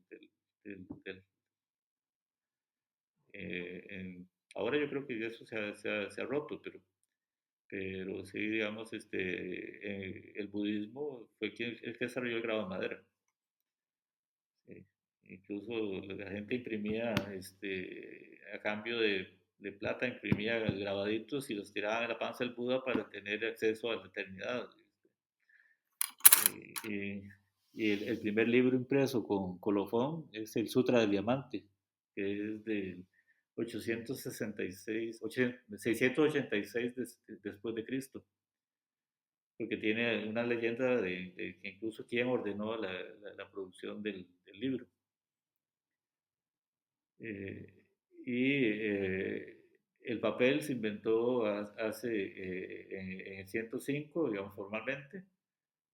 ahora yo creo que eso se ha roto, pero sí, digamos, el budismo fue el que desarrolló el grabado en madera. Sí. Incluso la gente imprimía, a cambio de plata, imprimía grabaditos y los tiraban en la panza del Buda para tener acceso a la eternidad. Y, y el primer libro impreso con colofón es el Sutra del Diamante, que es 866, 686 después de Cristo, porque tiene una leyenda de que incluso quién ordenó la producción del libro. Eh, y el papel se inventó en el 105, digamos, formalmente,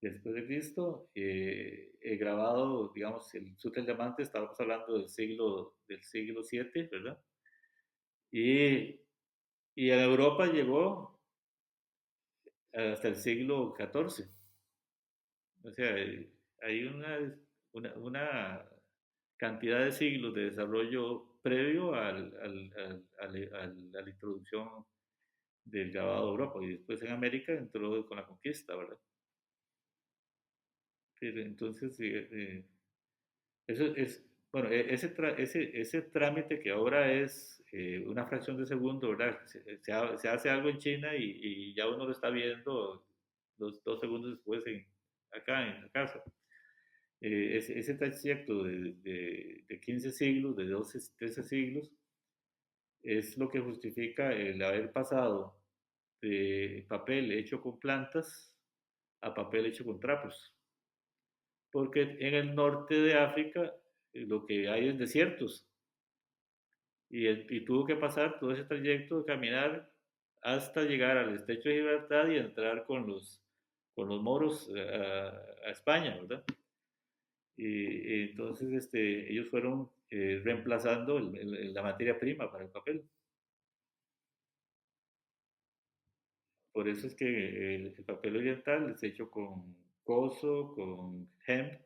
después de Cristo. El grabado, digamos, el Sutra del Diamante, estábamos hablando del siglo VII, ¿verdad? Y, y en Europa llegó hasta el siglo XIV. O sea, hay una cantidad de siglos de desarrollo previo a la introducción del grabado a Europa, y después en América entró con la conquista, ¿verdad? Pero entonces, eso es, bueno, ese trámite que ahora es una fracción de segundo, ¿verdad? Se hace algo en China y ya uno lo está viendo los 2 segundos después acá en la casa. Ese trayecto de 15 siglos, de 12, 13 siglos, es lo que justifica el haber pasado de papel hecho con plantas a papel hecho con trapos. Porque en el norte de África lo que hay es desiertos y tuvo que pasar todo ese trayecto de caminar hasta llegar al estrecho de Gibraltar y entrar con los moros a España, ¿verdad? Y entonces ellos fueron reemplazando la materia prima para el papel. Por eso es que el papel oriental es hecho con coso, con hemp,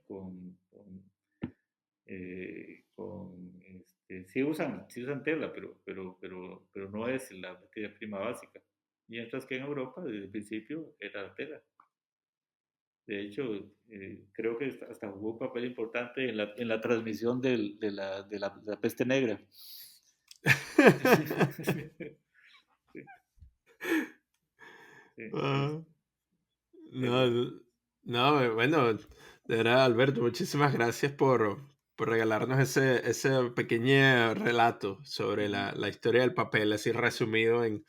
sí usan tela, pero no es la materia prima básica. Mientras que en Europa, desde el principio, era la tela. De hecho, creo que hasta jugó un papel importante en la transmisión de la peste negra. Sí, sí, Ah, pero no, no, bueno, de verdad, Alberto, muchísimas gracias por regalarnos ese pequeño relato sobre ujú, la historia del papel, así resumido en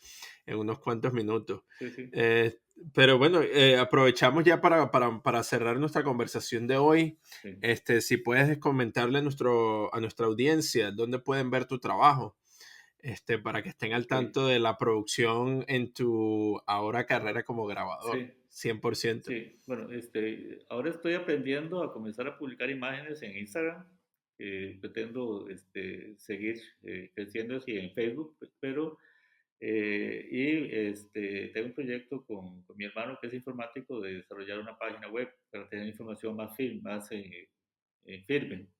unos cuantos minutos. sí, sí, Eh, pero bueno, aprovechamos ya para cerrar nuestra conversación de hoy. sí, Si puedes comentarle a nuestra audiencia dónde pueden ver tu trabajo, para que estén al sí, tanto de la producción en tu ahora carrera como grabador, sí, 100%. sí. Bueno, ahora estoy aprendiendo a comenzar a publicar imágenes en Instagram. Pretendo seguir creciendo así en Facebook, pero tengo un proyecto con mi hermano que es informático de desarrollar una página web para tener información más firme,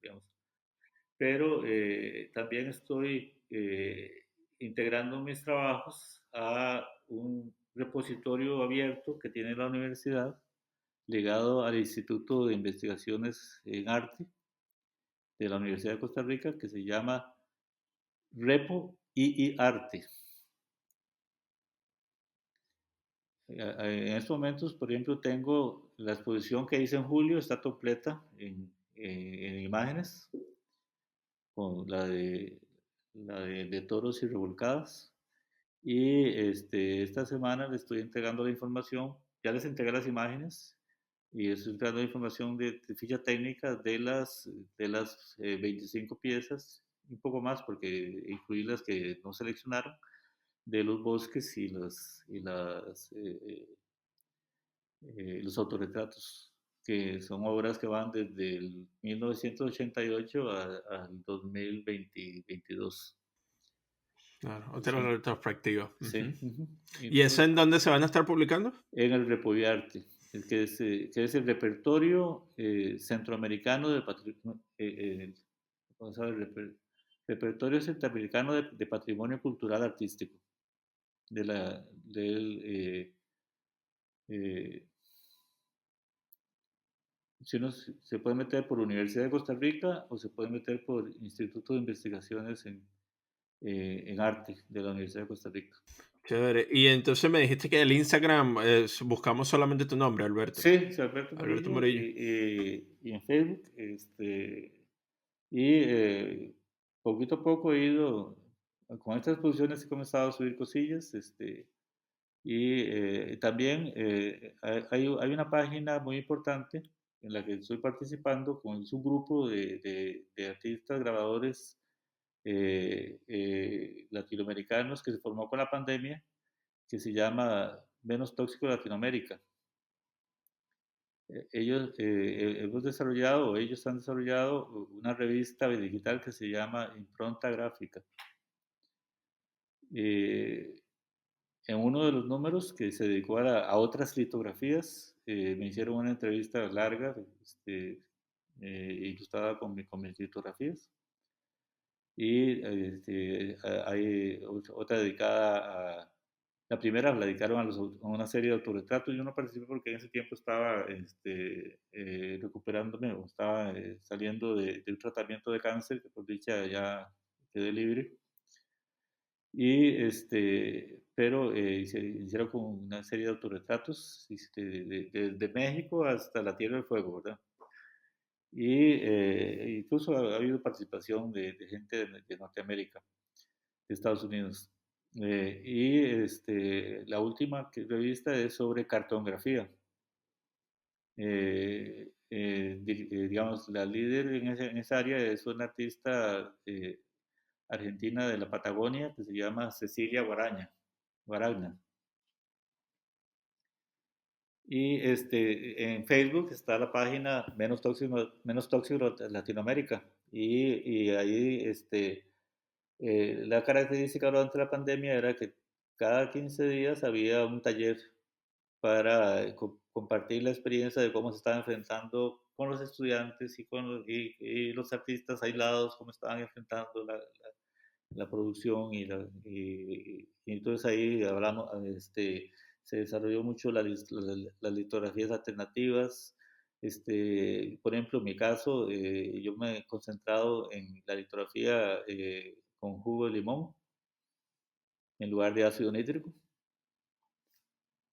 digamos. Pero también estoy integrando mis trabajos a un repositorio abierto que tiene la universidad ligado al Instituto de Investigaciones en Arte de la Universidad de Costa Rica, que se llama Repo II Arte. En estos momentos, por ejemplo, tengo la exposición que hice en julio, está completa en imágenes, con la de toros y revolcadas. Y esta semana le estoy entregando la información, ya les entregué las imágenes y estoy entregando la información de ficha técnica de las 25 piezas, un poco más porque incluí las que no seleccionaron, de los bosques y los autorretratos, que son obras que van desde el 1988 al 2022. Claro, otra Sí, retrospectiva. sí. Ujú. Ujú. ¿Y eso Entonces, en dónde se van a estar publicando? en el Repoviarte, que es el repertorio centroamericano de patrimonio, vamos a ver, repertorio centroamericano de patrimonio cultural artístico, eh, si uno se puede meter por Universidad de Costa Rica o se puede meter por Instituto de Investigaciones en Arte de la Universidad de Costa Rica. Chévere. Y entonces me dijiste que el Instagram buscamos solamente tu nombre, Alberto. Sí, sí, Alberto Alberto Murillo, Murillo. y en Facebook, y poquito a poco he ido con estas exposiciones he comenzado a subir cosillas, y también hay una página muy importante en la que estoy participando con su grupo de artistas, grabadores latinoamericanos que se formó con la pandemia, que se llama Menos Tóxico Latinoamérica. Hemos desarrollado, ellos han desarrollado una revista digital que se llama Impronta Gráfica. Eh, en uno de los números que se dedicó a otras litografías, me hicieron una entrevista larga, ilustrada con mis litografías. Y hay otra dedicada a... La primera la dedicaron a una serie de autorretratos. Yo no participé porque en ese tiempo estaba recuperándome o estaba saliendo de un tratamiento de cáncer, que por dicha ya quedé libre. Pero hicieron como una serie de autorretratos desde México hasta la Tierra del Fuego, ¿verdad? Y incluso ha habido participación de gente de Norteamérica, de Estados Unidos. La última revista es sobre cartografía. Digamos, la líder en esa área es una artista argentina de la Patagonia que se llama Cecilia Guaragna. Y en Facebook está la página Menos Tóxico Latinoamérica. Y ahí la característica durante la pandemia era que cada 15 días había un taller para compartir la experiencia de cómo se estaban enfrentando con los estudiantes y los artistas aislados, cómo estaban enfrentando la producción y entonces ahí hablamos, se desarrolló mucho las litografías alternativas. Por ejemplo, en mi caso, yo me he concentrado en la litografía con jugo de limón en lugar de ácido nítrico.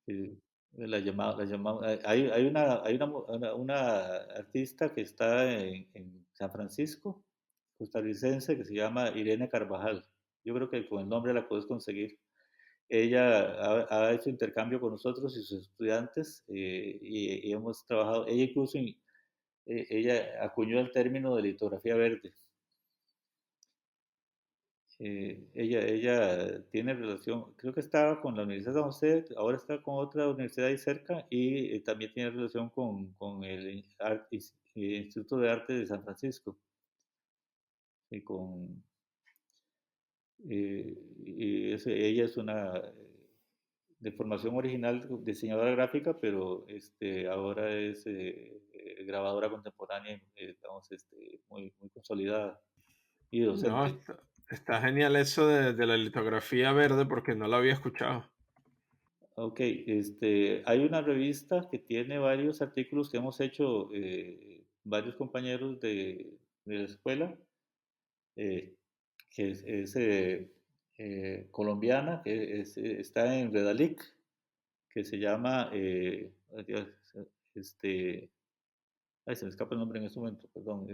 eh, hay una artista que está en San Francisco, costarricense, que se llama Irene Carvajal. Yo creo que con el nombre la puedes conseguir. Ella ha hecho intercambio con nosotros y sus estudiantes, y hemos trabajado. Ella incluso ella acuñó el término de litografía verde. Ella tiene relación, creo que estaba con la Universidad de San José, ahora está con otra universidad ahí cerca y también tiene relación con el Instituto de Arte de San Francisco. Y ella es una de formación original diseñadora gráfica, pero ahora es grabadora contemporánea, digamos, muy consolidada y No, docente. está genial eso de la litografía verde porque no lo había escuchado. Ok, hay una revista que tiene varios artículos que hemos hecho varios compañeros de la escuela, eh, que es colombiana, que está en Redalic, que se llama, ay, Dios, este, ay, se me escapa el nombre en este momento, perdón.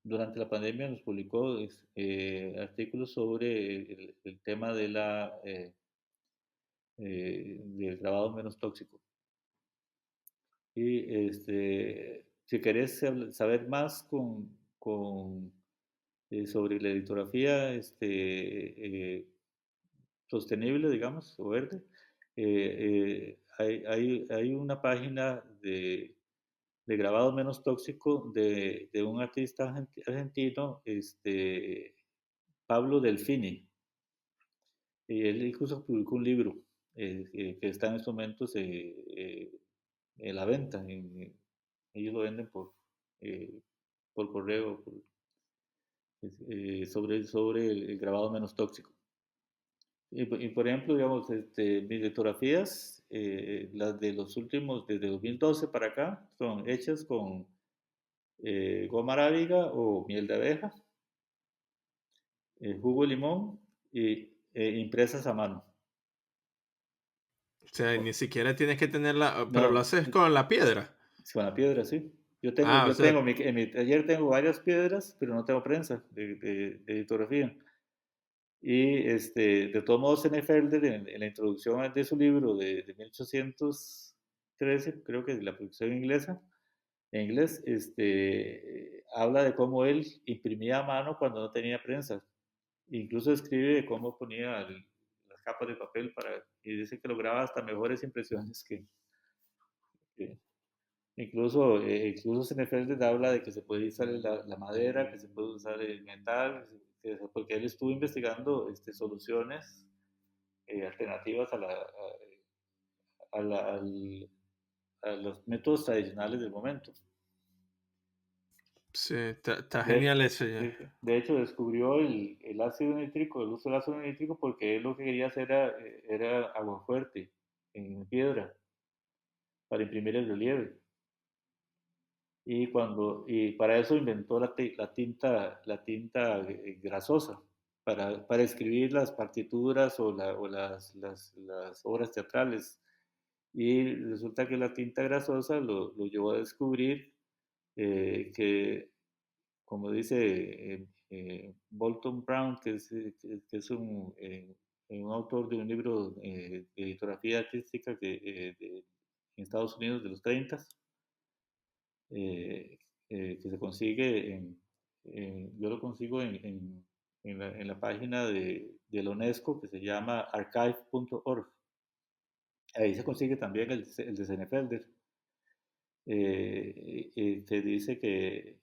Durante la pandemia nos publicó artículos sobre el tema del grabado menos tóxico. Y si querés saber más sobre la litografía sostenible, digamos, o verde, hay una página de grabado menos tóxico de un artista argentino, Pablo Delfini. Y él incluso publicó un libro que está en estos momentos en la venta. Ellos lo venden por correo, sobre el grabado menos tóxico. Y por ejemplo, digamos, mis litografías, las de los últimos, desde 2012 para acá, son hechas con goma arábiga o miel de abeja, jugo de limón y impresas a mano. O sea, O- ni siquiera tienes que tenerla, pero lo No, haces con la piedra. con la piedra, sí. Yo tengo, Ah, o yo sea, tengo, en mi taller tengo varias piedras, pero no tengo prensa de litografía. Y de todos modos, Felder, en la introducción de su libro de 1813, creo que es la producción inglesa, en inglés, habla de cómo él imprimía a mano cuando no tenía prensa. Incluso escribe de cómo ponía las capas de papel y dice que lograba hasta mejores impresiones que incluso Senefelder habla de que se puede usar la madera, que se puede usar el metal, porque él estuvo investigando soluciones alternativas a los métodos tradicionales del momento. Sí, está De, genial eso ya. sí, sí. De hecho, descubrió el ácido nítrico, el uso del ácido nítrico, porque él lo que quería hacer era agua fuerte en piedra para imprimir el relieve. Y para eso inventó la tinta grasosa, para escribir las partituras o las obras teatrales. Y resulta que la tinta grasosa lo llevó a descubrir que, como dice Bolton Brown, que es un autor de un libro de litografía artística en Estados Unidos de los 30, eh, que se consigue yo lo consigo en la página de la UNESCO, que se llama archive.org. Ahí se consigue también el de Senefelder. Te dice que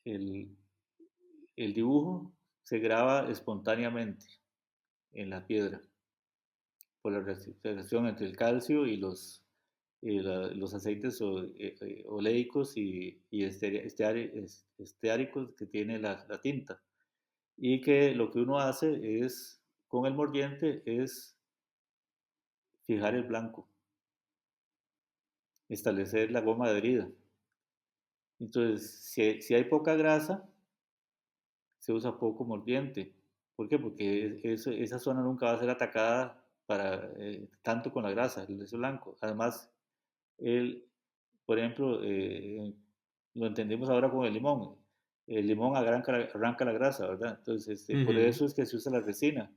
el, el dibujo se graba espontáneamente en la piedra por la reacción entre el calcio y los aceites oleicos y esteáricos que tiene la tinta. Y que lo que uno hace con el mordiente, es fijar el blanco, establecer la goma de herida. Entonces, si hay poca grasa, se usa poco mordiente. ¿Por qué? Porque esa zona nunca va a ser atacada tanto con la grasa, el lienzo blanco. Además, el, por ejemplo, lo entendemos ahora con el limón. El limón arranca la grasa, ¿verdad? Entonces, por Ujú. eso es que se usa la resina,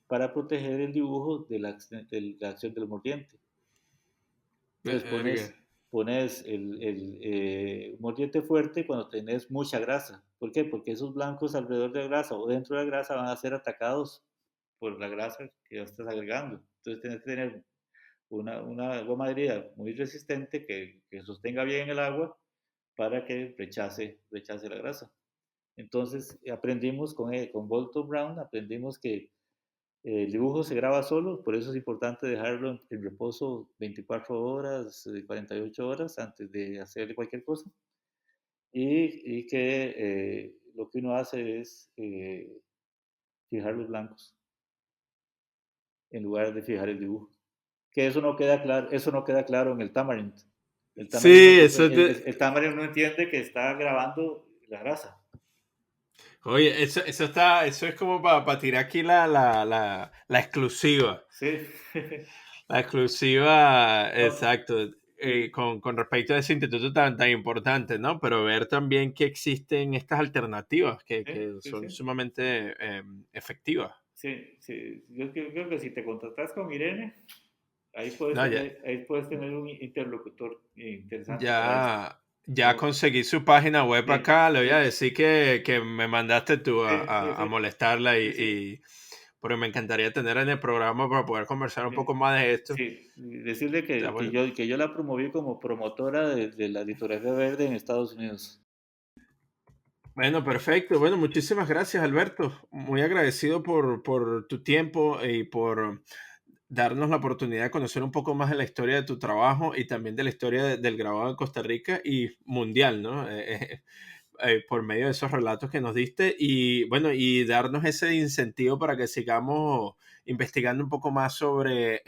para proteger el dibujo de la acción del mordiente. Entonces Verga. pones un mordiente fuerte cuando tenés mucha grasa. ¿Por qué? Porque esos blancos alrededor de la grasa o dentro de la grasa van a ser atacados por la grasa que ya estás agregando. Entonces tienes que tener una goma de herida muy resistente que sostenga bien el agua para que rechace la grasa. Entonces aprendimos con Bolton Brown, aprendimos que el dibujo se graba solo, por eso es importante dejarlo en reposo 24 horas, 48 horas antes de hacer cualquier cosa. Y que lo que uno hace es fijar los blancos en lugar de fijar el dibujo. Que eso no queda claro en el Tamarind. El Tamarind, Sí, eso el Tamarind no entiende que está grabando la grasa. oye, eso es como para tirar aquí la exclusiva. Sí. La exclusiva, No, exacto, sí, con respecto a ese instituto tan importante, ¿no? Pero ver también que existen estas alternativas sí, que sí, son sí. sumamente efectivas. Sí, sí. Yo creo que si te contratas con Irene, Ahí No, puedes tener un interlocutor interesante para esto. ya No, conseguí su página web sí, acá, le voy a sí, decir que me mandaste tú sí, sí, a sí, molestarla sí, sí, porque me encantaría tener en el programa para poder conversar un sí, poco más de esto. sí. Decirle Ya, que bueno. yo la promoví como promotora de la litografía verde en Estados Unidos. Bueno, perfecto. Bueno, muchísimas gracias, Alberto. Muy agradecido por tu tiempo y por darnos la oportunidad de conocer un poco más de la historia de tu trabajo y también de la historia del grabado en Costa Rica y mundial, ¿no? Por medio de esos relatos que nos diste y bueno, y darnos ese incentivo para que sigamos investigando un poco más sobre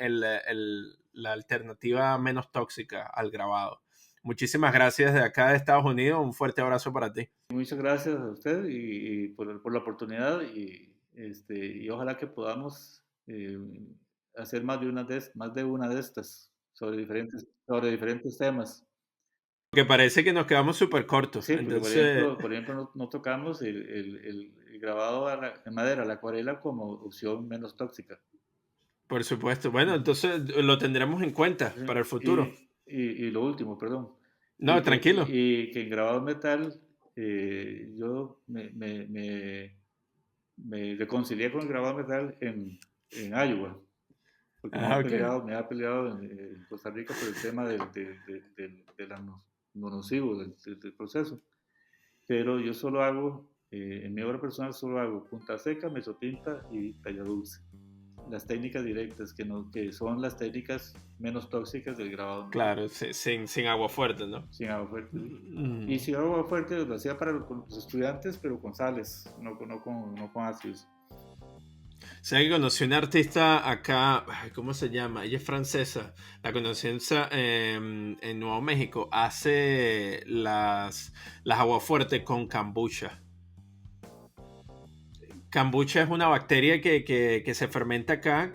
la alternativa menos tóxica al grabado. Muchísimas gracias de acá de Estados Unidos. Un fuerte abrazo para ti. Muchas gracias a usted y por la oportunidad y ojalá que podamos hacer más de una de estas sobre diferentes temas. Que parece que nos quedamos súper cortos. Sí, porque por Entonces, ejemplo, por ejemplo no tocamos el grabado en madera, la acuarela, como opción menos tóxica. Por supuesto. Bueno, entonces lo tendremos en cuenta Sí. para el futuro. Y lo último, perdón, No, tranquilo. y que en grabado metal yo me reconcilié con el grabado metal en Iowa, porque Ok. me había peleado en Costa Rica por el tema de la nocivo del proceso. Pero yo solo hago, en mi obra personal solo hago punta seca, mesotinta y talla dulce. Las técnicas directas, que son las técnicas menos tóxicas del grabado metal. Claro, sin agua fuerte, ¿no? Sin agua fuerte. ¿Sí? Y Mm. si agua fuerte lo hacía para los estudiantes, pero con sales, no con ácidos. O sea, que conocí una artista acá, ¿cómo se llama? Ella es francesa. La conocí en Nuevo México. Hace las aguafuertes con kombucha. Kombucha es una bacteria que se fermenta acá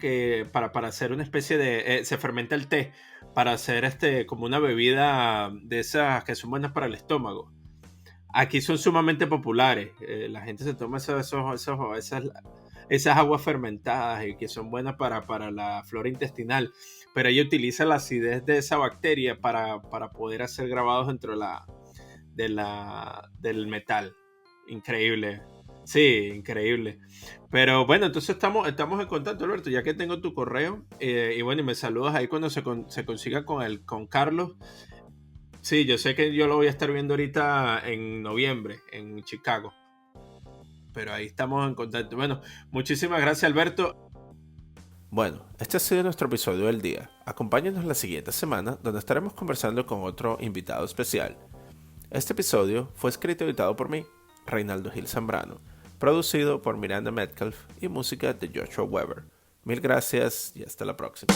para hacer una especie de... se fermenta el té para hacer como una bebida de esas que son buenas para el estómago. Aquí son sumamente populares. La gente se toma esas aguas fermentadas y que son buenas para la flora intestinal. Pero ella utiliza la acidez de esa bacteria para poder hacer grabados dentro del metal. Increíble. Sí, increíble. Pero bueno, entonces estamos en contacto, Alberto, ya que tengo tu correo. Y bueno, y me saludas ahí cuando se consiga con Carlos. Sí, yo sé que yo lo voy a estar viendo ahorita en noviembre en Chicago. Pero ahí estamos en contacto. Bueno, muchísimas gracias, Alberto. Bueno, este ha sido nuestro episodio del día. Acompáñanos la siguiente semana, donde estaremos conversando con otro invitado especial. Este episodio fue escrito y editado por mí, Reinaldo Gil Zambrano, producido por Miranda Metcalf y música de Joshua Weber. Mil gracias y hasta la próxima.